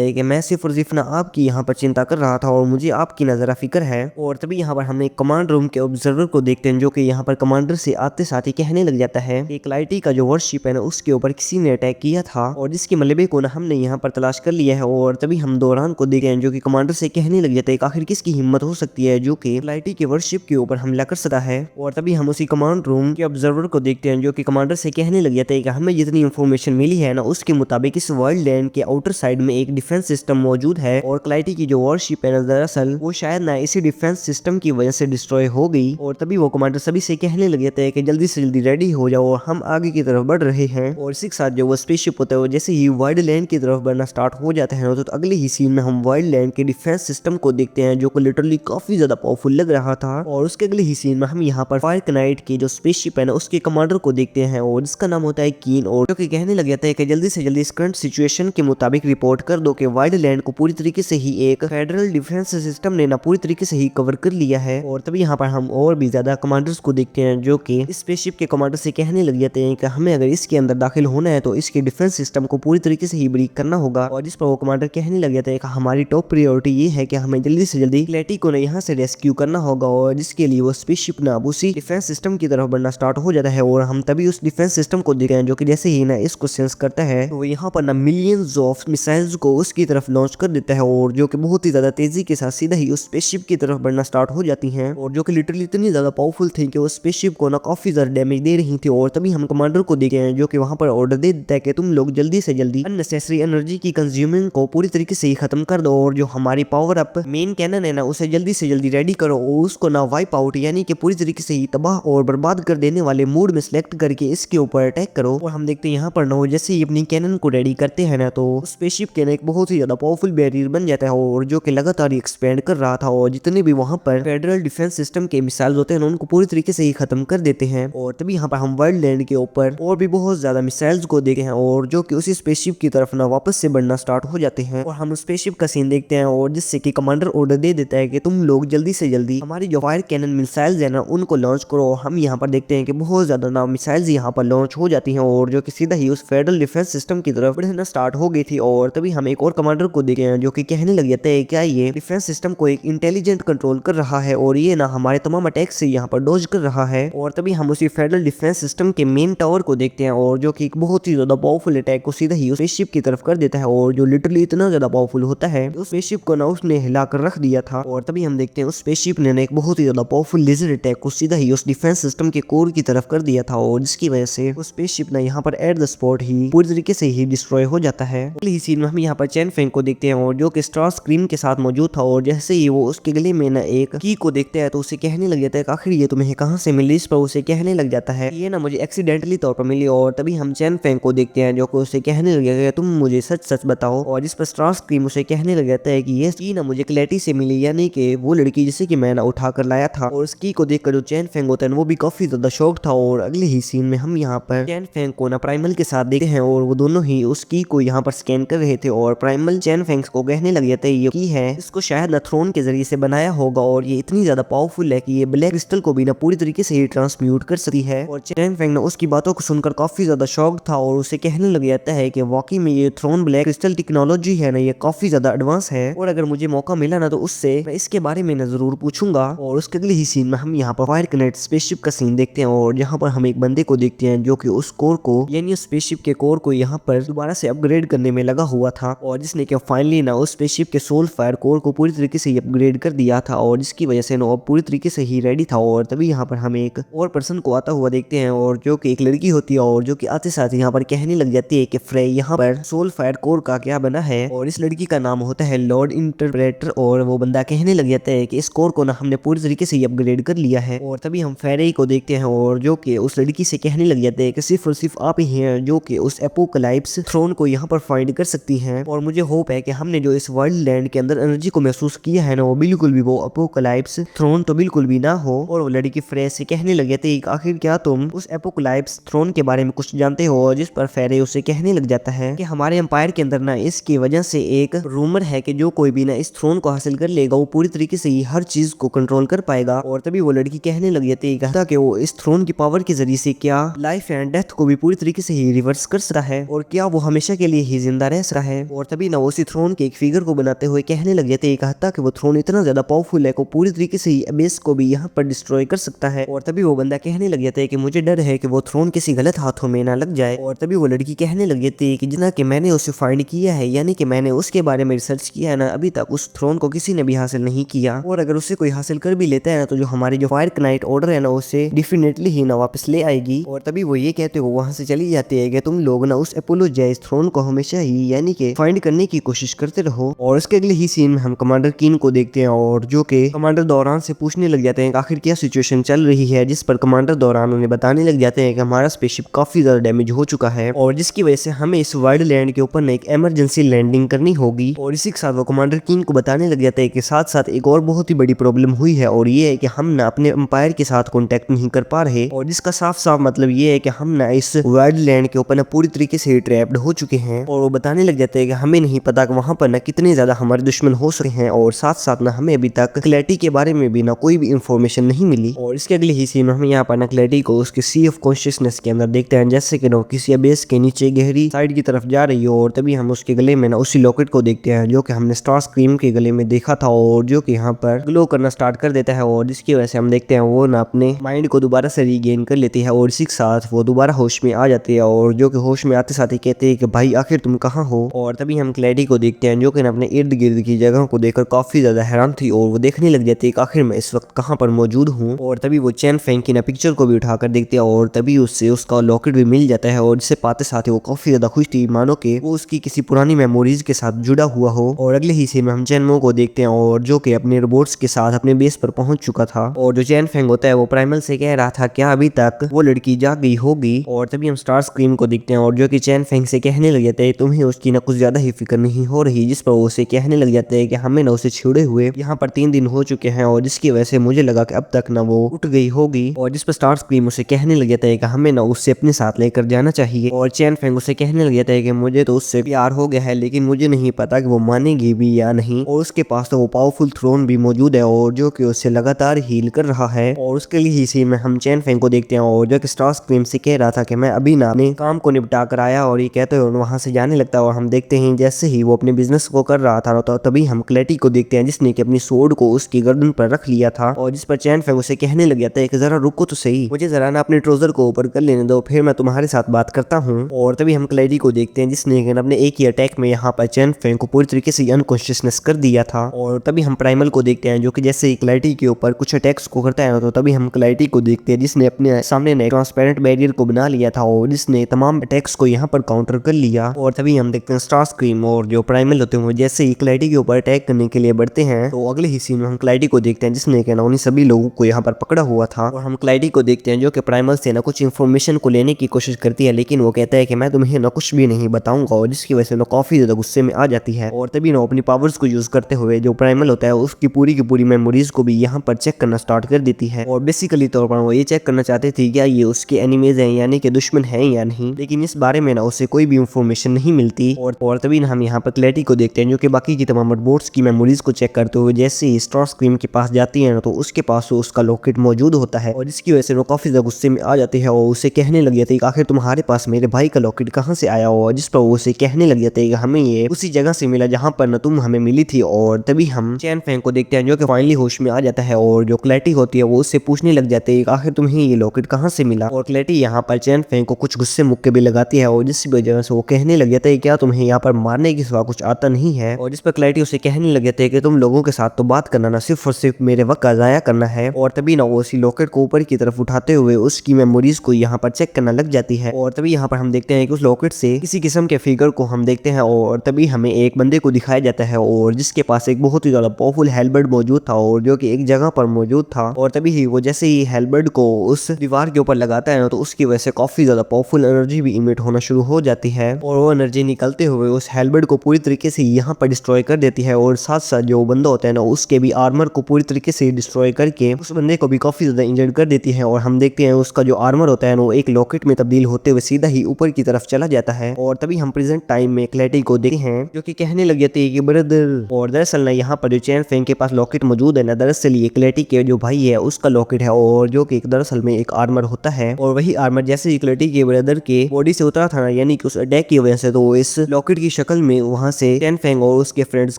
हैं कि मैं सिर्फ और सिर्फ ना आपकी यहाँ पर चिंता कर रहा था और मुझे आपकी नजरा फिक्र है। और तभी यहाँ पर हम एक कमांड रूम के ऑब्जर्वर को देखते हैं जो कि यहाँ पर कमांडर से आते साथ ही कहने लग जाता है कि क्लाइटी का जो वॉरशिप है ना उसके ऊपर किसी ने अटैक किया था और जिसके मलबे को ना हमने यहाँ पर तलाश कर लिया है। और तभी हम दोरान को देखते हैं जो कि कमांडर से कहने लग जाता है कि आखिर किसकी हिम्मत हो सकती है जो कि क्लाइटी के वॉरशिप के ऊपर हमला कर सकता है। और तभी हम उसी कमांड रूम के ऑब्जर्वर को देखते हैं जो कि कमांडर से कहने लग जाता है कि हमें जितनी इंफॉर्मेशन मिली है ना उसके मुताबिक इस वर्ल्ड लैंड के आउटर साइड में एक डिफेंस सिस्टम मौजूद है और क्लाइटी की जो वॉरशिप है ना दरअसल वो शायद ना इसी डिफेंस सिस्टम की वजह से डिस्ट्रॉय हो गई। और तभी वो कमांडर सभी से कहने लग जाता है कि जल्दी से जल्दी रेडी हो जाओ और हम आगे की तरफ बढ़ रहे हैं। और इसी के साथ जो वो स्पेसशिप होता है वो जैसे ही वाइल्ड लैंड की तरफ बढ़ना स्टार्ट हो जाता है तो अगले ही सीन में हम वाइल्ड लैंड के डिफेंस सिस्टम को देखते हैं जो कि लिटरली काफी ज्यादा पावरफुल लग रहा था। और उसके अगले ही सीन में हम यहाँ पर फायर नाइट की जो स्पेसशिप है ना उसके कमांडर को देखते हैं और जिसका नाम होता है कीन और जो कि कहने लग जाता है कि जल्दी से जल्दी इस करंट सिचुएशन के मुताबिक रिपोर्ट कर दो कि वाइल्ड लैंड को पूरी तरीके से ही एक फेडरल डिफेंस सिस्टम ने ना पूरी तरीके से ही कवर कर लिया है। और तभी यहाँ पर हम और भी ज्यादा कमांडर्स को देखते हैं जो कि इस स्पेसशिप के कमांडर से कहने लग जाते हैं कि हमें अगर इसके अंदर दाखिल होना है तो इसके डिफेंस सिस्टम को पूरी तरीके से ही ब्रेक करना होगा। और जिस पर वो कमांडर कहने लग जाता है कि हमारी टॉप प्रायोरिटी ये है कि हमें जल्दी से जल्दी क्लैरिटी को ना यहाँ से रेस्क्यू करना होगा। और जिसके लिए वो स्पेसशिप ना उसी डिफेंस सिस्टम की तरफ बढ़ना स्टार्ट हो जाता है और हम तभी उस डिफेंस सिस्टम को देखते हैं जो कि जैसे ही ना इसको सेंस करता है तो यहाँ पर ना मिलियंस ऑफ मिसाइल्स को उसकी तरफ लॉन्च कर देता है और जो कि बहुत ही ज्यादा तेजी के साथ सीधा ही उस स्पेसशिप की तरफ बढ़ना स्टार्ट हो जाती हैं और जो कि लिटरली इतनी ज्यादा पावरफुल थी कि उस स्पेसशिप को ना काफी ज्यादा डैमेज दे रही थी। और तभी हम कमांडर को देखते हैं जो कि वहां पर ऑर्डर दे देता है कि तुम लोग जल्दी से जल्दी अननेसेसरी एनर्जी की कंज्यूमिंग को पूरी तरीके से ही खत्म कर दो और जो हमारी पावर अप मेन कैनन है ना उसे जल्दी से जल्दी रेडी करो और उसको ना वाइप आउट यानी कि पूरी तरीके से ही तबाह और बर्बाद कर देने वाले मूड में सिलेक्ट करके इसके ऊपर अटैक करो। और हम देखते हैं यहाँ पर ना जैसे ही अपनी कैनन को रेडी करते हैं ना तो स्पेसशिप के ना एक बहुत ही ज्यादा पावरफुल बैरियर बन जाता है और जो कि लगातार एक्सपेंड कर रहा था और जितने भी वहां पर फेडरल डिफेंस सिस्टम के मिसाइल होते हैं उनको पूरी तरीके से ही खत्म कर देते हैं। और तभी यहाँ पर हम वर्ल्ड लैंड के ऊपर और भी बहुत ज्यादा मिसाइल्स को देखते हैं और जो कि उसी स्पेसशिप की तरफ ना वापस से बढ़ना स्टार्ट हो जाते हैं। और हम स्पेसशिप का सीन देखते हैं और जिससे कि कमांडर ऑर्डर दे देता है कि तुम लोग जल्दी से जल्दी हमारी जो फायर कैनन मिसाइल्स है ना उनको लॉन्च करो। हम यहाँ पर देखते हैं कि बहुत ज्यादा ना मिसाइल्स यहाँ पर लॉन्च हो जाती हैं और जो कि सीधा ही उस फेडरल डिफेंस सिस्टम की तरफ बढ़ना स्टार्ट हो गई थी। और तभी हम एक और कमांडर को देखते हैं जो कि कहने लग जाता है क्या ये डिफेंस सिस्टम को एक इंटेलिजेंट कंट्रोल कर रहा है और ये ना हमारे तमाम अटैक से यहाँ पर डॉज कर रहा है। और तभी हम उसी फेडरल डिफेंस सिस्टम के मेन टावर को देखते हैं और जो कि एक बहुत ही ज्यादा पावरफुल अटैक को सीधा ही उस स्पेसशिप की तरफ कर देता है और जो लिटरली इतना ज्यादा पावरफुल होता है उस स्पेसशिप को ना उसने हिलाकर रख दिया था। और तभी हम देखते हैं उस स्पेसशिप ने एक बहुत ही ज्यादा पावरफुल लेजर अटैक को सीधा ही उस डिफेंस सिस्टम के कोर की तरफ कर दिया था और जिसकी वजह से उस स्पेसशिप ना यहाँ पर एट द स्पॉट ही पूरी तरीके से ही डिस्ट्रॉय हो जाता है। अगली सीन में हम यहाँ पर चैन फेंग को देखते हैं और जो कि स्टार स्क्रीन के साथ मौजूद था और जैसे ही वो उसके गले में ना एक की को देखते हैं तो उसे कहने लग जाता है आखिर ये तुम्हें कहाँ से मिली। इस पर उसे कहने लग जाता है ये ना मुझे एक्सीडेंटली तौर पर मिली। और तभी हम चैन फेंग को देखते हैं जो कि उसे कहने लग जाता है तुम मुझे सच सच बताओ। और जिस पर स्टार स्क्रीन उसे कहने लग जाता है कि ये की ना मुझे क्लैरिटी से मिली यानी कि वो लड़की जिसे कि मैं ना उठा कर लाया था। और उस की को देखकर जो चैन फेंग होता है वो भी काफी ज्यादा शॉक था। और अगले ही सीन में हम यहाँ पर चैन फेंग को ना प्राइमल के साथ देखते हैं और वो दोनों ही उस की को यहाँ पर स्कैन कर रहे थे और प्राइमल चैन फेंग को कहने लग जाता है ये की है इसको शायद ना थ्रोन के जरिए से बनाया होगा और ये इतनी ज्यादा पावरफुल है कि ये ब्लैक क्रिस्टल को भी ना पूरी तरीके से ही ट्रांसम्यूट कर सकती है। और चैन फेंग ना उसकी बातों को सुनकर काफी ज्यादा शॉक था और उसे कहने लग जाता है कि वाकई में ये थ्रोन ब्लैक क्रिस्टल टेक्नोलॉजी है ना ये काफी ज्यादा एडवांस है और अगर मुझे मौका मिला ना तो उससे मैं इसके बारे में ना जरूर पूछूंगा। और उसके अगले ही सीन में हम यहाँ पर फायर कनेक्ट स्पेसशिप का सीन देखते हैं और यहाँ पर हम एक बंदे को देखते हैं जो कि उस कोर को यानी स्पेसशिप के कोर को यहाँ पर दोबारा से अपग्रेड करने में लगा हुआ था और जिसने कि फाइनली ना उस स्पेसशिप के सोल फायर कोर को पूरी तरीके से अपग्रेड कर दिया था और जिसकी वजह से ना पूरी तरीके से ही रेडी था। और तभी यहाँ पर हम एक और पर्सन को आता हुआ देखते हैं और जो कि एक लड़की होती है और जो कि आते साथ यहाँ पर कहने लग जाती है कि फ्रे यहाँ पर सोल फायर कोर का क्या बना है। और इस लड़की का नाम होता है लॉर्ड इंटरप्रेटर और वो बंदा कहने लग जाता है कि इस कोर को ना हमने पूरी तरीके से अपग्रेड कर लिया है। और तभी हम फेरे को देखते हैं और जो कि उस लड़की से कहने लग जाते हैं कि सिर्फ और सिर्फ आप ही हैं जो कि उस एपोकलाइप्स थ्रोन को यहाँ पर फाइंड कर सकती हैं और मुझे होप है कि हमने जो इस वर्ल्ड लैंड के अंदर एनर्जी को महसूस किया है ना वो बिल्कुल भी वो एपोकलाइप्स थ्रोन तो बिल्कुल भी ना हो। और वो लड़की फ्रेज से कहने लग जाती है आखिर क्या तुम उस एपोकलाइप्स थ्रोन के बारे में कुछ जानते हो। जिस पर फेरे उसे कहने लग जाता है कि हमारे एम्पायर के अंदर ना इसकी वजह से एक रूमर है कि जो कोई भी ना इस थ्रोन को हासिल कर लेगा वो पूरी तरीके से ही हर चीज को कंट्रोल कर पाएगा। और तभी वो लड़की कहने लग जाती है कि वो इस थ्रोन की पावर के जरिए से क्या लाइफ एंड डेथ को भी पूरी तरीके से ही रिवर्स कर सकता है और क्या वो हमेशा के लिए ही जिंदा रह सकता है। और तभी ना उसी थ्रोन के एक फिगर को बनाते हुए कहने लग जाते हैं, कहता कि वो थ्रोन इतना ज्यादा पावरफुल है को पूरी तरीके से ही अबेस को भी यहाँ पर डिस्ट्रॉय कर सकता है। और तभी वो बंदा कहने लग जाता है कि मुझे डर है कि वो थ्रोन किसी गलत हाथों में ना लग जाए। और तभी वो लड़की कहने लग जाती है कि जितना कि मैंने उसे फाइंड किया है, यानी कि मैंने उसके बारे में रिसर्च किया है ना, अभी तक उस थ्रोन को किसी ने भी हासिल नहीं किया। और अगर उसे कोई हासिल कर भी लेता है ना, तो जो हमारी जो फायर नाइट ऑर्डर है ना, उसे डेफिनेटली ही ना वापस ले आएगी। और तभी वो ये कहते हुए वहां से चली जाती है कि तुम लोग ना उस अपोलो जाइस थ्रोन को हमेशा ही यानी कि फाइंड करने की कोशिश करते रहो। और उसके अगले ही सीन में हम कमांडर कीन को देखते हैं, और जो कि कमांडर दौरान से पूछने लग जाते हैं कि आखिर क्या सिचुएशन चल रही है, जिस पर कमांडर दौरान उन्हें बताने लग जाते हैं कि हमारा स्पेसशिप काफी ज्यादा डैमेज हो चुका है और जिसकी वजह से हमें इस वाइल्ड लैंड के ऊपर एक इमरजेंसी लैंडिंग करनी होगी। और इसी के साथ वो कमांडर कीन को बताने लग जाते हैं कि साथ साथ एक और बहुत ही बड़ी प्रॉब्लम हुई है, और ये है कि हम ना अपने एम्पायर के साथ कॉन्टेक्ट नहीं कर पा रहे। और जिसका साफ साफ मतलब ये है कि हम ना इस वाइल्ड लैंड के ऊपर ना पूरी तरीके से ट्रैप्ड हो चुके हैं। और वो बताने लग जाते हैं कि हमें नहीं पता कि वहां पर ना कितने ज्यादा हमारे दुश्मन हो सकते हैं, और साथ साथ ना हमें अभी तक क्लैरिटी के बारे में भी ना कोई भी इंफॉर्मेशन नहीं मिली। और इसके अगले ही सीन में हम यहाँ पर ना क्लैरिटी को उसके सी ऑफ कॉन्शियसनेस के अंदर देखते हैं, जैसे कि वो किसी बेस के नीचे गहरी साइड की तरफ जा रही हो। और तभी हम उसके गले में ना उसी लॉकेट को देखते हैं जो कि हमने स्टार स्क्रीम के गले में देखा था, और जो कि यहाँ पर ग्लो करना स्टार्ट कर देता है। और जिसकी वजह से हम देखते हैं वो ना अपने माइंड को दोबारा से रीगेन कर लेती है, और इसी के साथ वो दोबारा होश में आ जाती है। और जो कि होश में आते साथ ही कहते हैं कि भाई आखिर तुम कहाँ हो। और तभी हम क्लैरिटी को देखते हैं जो कि अपने इर्द गिर्द की जगह को देखकर काफी ज्यादा हैरान थी, और वो देखने लग जाती है कि आखिर मैं इस वक्त कहाँ पर मौजूद हूँ। और तभी वो चैन फेंग की ना पिक्चर को भी उठाकर देखती है, और तभी उससे उसका लॉकेट भी मिल जाता है। और जिसे पाते साथ ही वो काफी ज्यादा खुश थी, मानो कि वो उसकी किसी पुरानी मेमोरीज के साथ जुड़ा हुआ हो। और अगले ही सीन में हम चैन मो को देखते हैं, और जो कि अपने रोबोट्स के साथ अपने बेस पर पहुंच चुका था। और जो चैन फेंग होता है वो प्राइमल से कह रहा था क्या अभी तक वो लड़की जाग गई होगी। और तभी हम स्टार स्क्रीम को देखते हैं, और जो कि चैन फेंग से कहने लग जाते हैं तुम्हें उसकी ना कुछ ज्यादा ही फिक्र नहीं हो रही, जिस पर वो उसे कहने लग जाते हैं कि हमें ना उसे छुड़े हुए यहाँ पर 3 दिन हो चुके हैं, और जिसकी वजह से मुझे लगा कि अब तक ना वो उठ गई होगी। और जिस पर स्टार स्क्रीम उसे कहने लग जाता है कि हमें ना उससे अपने साथ लेकर जाना चाहिए। और चैन फेंग उसे कहने लग जाता है कि मुझे तो उससे प्यार हो गया है, लेकिन मुझे नहीं पता कि वो मानेगी भी या नहीं, और उसके पास तो वो पावरफुल थ्रोन भी मौजूद है और जो कि उससे लगातार हील कर रहा है। और उसके लिए इसी में हम चैन फेंग को देखते हैं, और जो कि स्टार स्क्रीम से कह रहा था कि मैं अभी ना अपने काम को निपटा कर आया, और ये कहते हुए वहां से जाने लगता है। और हम देखते हैं जैसे ही वो अपने बिजनेस को कर रहा था, तो तभी हम क्लैरिटी को देखते हैं जिसने कि अपनी सोर्ड को उसकी गर्दन पर रख लिया था, और जिस पर चैन फेंग उसे कहने लग जाता है कि जरा रुको तो सही, मुझे जरा ना अपने ट्राउजर को ऊपर कर लेने दो, फिर मैं तुम्हारे साथ बात करता हूँ। और तभी हम क्लैरिटी को देखते हैं जिसने अपने एक ही अटैक में यहाँ पर चैन फेंग को पूरी तरीके से अनकॉन्शियसनेस कर दिया था। और तभी हम प्राइमल को देखते हैं जो कि जैसे ही क्लैरिटी के ऊपर कुछ अटैक्स को करता है, तो तभी हम क्लैरिटी को देखते हैं जिसने अपने सामने नए ट्रांसपेरेंट बैरियर को बना लिया था, और जिसने तमाम अटैक्स को यहाँ पर काउंटर कर लिया। और तभी हम देखते हैं स्टार स्क्रीम और जो प्राइमल होते हैं जैसे ही क्लैरिटी के ऊपर अटैक करने के लिए बढ़ते हैं, तो अगले ही सीन में हम क्लैरिटी को देखते हैं जिसने कहना उन्हीं सभी लोगों को यहाँ पर पकड़ा हुआ था। और हम क्लैरिटी को देखते हैं जो कि प्राइमल से ना कुछ इन्फॉर्मेशन को लेने की कोशिश करती है, लेकिन वो कहता है कि मैं तुम्हें ना कुछ भी नहीं बताऊंगा, और जिसकी वजह से वो काफी ज्यादा गुस्से में आ जाती है। और तभी ना अपनी पावर्स को यूज करते हुए जो प्राइमल होता है उसकी पूरी की पूरी मेमोरीज को भी यहाँ पर चेक करना स्टार्ट कर देती है। और बेसिकली तौर पर वो ये चेक करना चाहते थे क्या ये उसके एनिमीज हैं यानी कि दुश्मन हैं या नहीं, लेकिन इस बारे में ना उसे कोई भी इंफॉर्मेशन नहीं मिलती। और तभी ना हम यहाँ पर क्लैरिटी को देखते हैं जो कि बाकी की तमाम रोबोट्स की मेमोरीज को चेक करते हुए जैसे ही स्टार स्क्रीम के पास जाती है ना, तो उसके पास उसका लॉकेट मौजूद होता है, और जिसकी वजह से वो काफी ज्यादा गुस्से में आ जाती है और उसे कहने लग जाती है कि आखिर तुम्हारे पास मेरे भाई का लॉकेट कहाँ से आया हो, जिस पर वो उसे कहने लग जाते हैं कि हमें ये उसी जगह से मिला जहाँ पर न तुम हमें मिली थी। और तभी हम चैन फेंग को देखते हैं जो कि फाइनली होश में आ जाता है, और जो क्लैरिटी होती है वो उससे पूछने लग जाते हैं आखिर तुम्हें ये लॉकेट कहाँ से मिला। और क्लैरिटी यहाँ पर चैन फेंग को कुछ गुस्से मुक्के भी लगाती है, और जिस वजह से वो कहने लग जाता है क्या तुम्हें यहाँ पर मारने के सिवा कुछ आता नहीं है। और जिस पर क्लैरिटी उसे कहने लग जाते हैं कि तुम लोगों के साथ तो बात करना ना सिर्फ और सिर्फ मेरे वक्त का जाया करना है। और तभी ना वो उसी लॉकेट को ऊपर की तरफ उठाते हुए उसकी मेमोरीज को यहाँ पर चेक करना लग जाती है। और तभी यहाँ पर हम देखते हैं कि उस लॉकेट से किसी किस्म के फिगर को हम देखते हैं, और तभी हमें एक बंदे को दिखाया जाता है और जिसके पास एक बहुत ही ज्यादा पावरफुल हेलबर्ड मौजूद था, और जो कि एक जगह पर मौजूद था। और तभी ही वो जैसे ही हेलबर्ड को उस दीवार के ऊपर लगाता है ना, तो उसकी वजह से काफी ज्यादा पावरफुल एनर्जी भी इमिट होना शुरू हो जाती है, और वो एनर्जी निकलते हुए उस हेलबर्ड को पूरी तरीके से यहाँ पर डिस्ट्रॉय कर देती है। और साथ साथ जो बंदा होता है ना उसके भी आर्मर को पूरी तरीके से डिस्ट्रॉय करके उस बंदे को भी काफी ज्यादा इंजर्ड कर देती है। और हम देखते हैं उसका जो आर्मर होता है ना वो एक लॉकेट में तब्दील होते हुए सीधा ही ऊपर की तरफ चला जाता है। और तभी हम प्रेजेंट टाइम में क्लैरिटी को देखते हैं जो कि कहने लग जाती है कि ब्रदर। और दरअसल ना यहाँ पर जो चैन फेंग के पास लॉकेट मौजूद है ना, दरअसल ये क्लैरिटी के जो भाई है उसका लॉकेट है, और जो कि दरअसल में एक आर्मर होता है। और वही आर्मर जैसे जैसे क्लैरिटी के ब्रदर के बॉडी से उतरा था ना, यानी कि उस अटैक की वजह से, तो वो इस लॉकेट की शक्ल में वहां से चैन फेंग और उसके फ्रेंड्स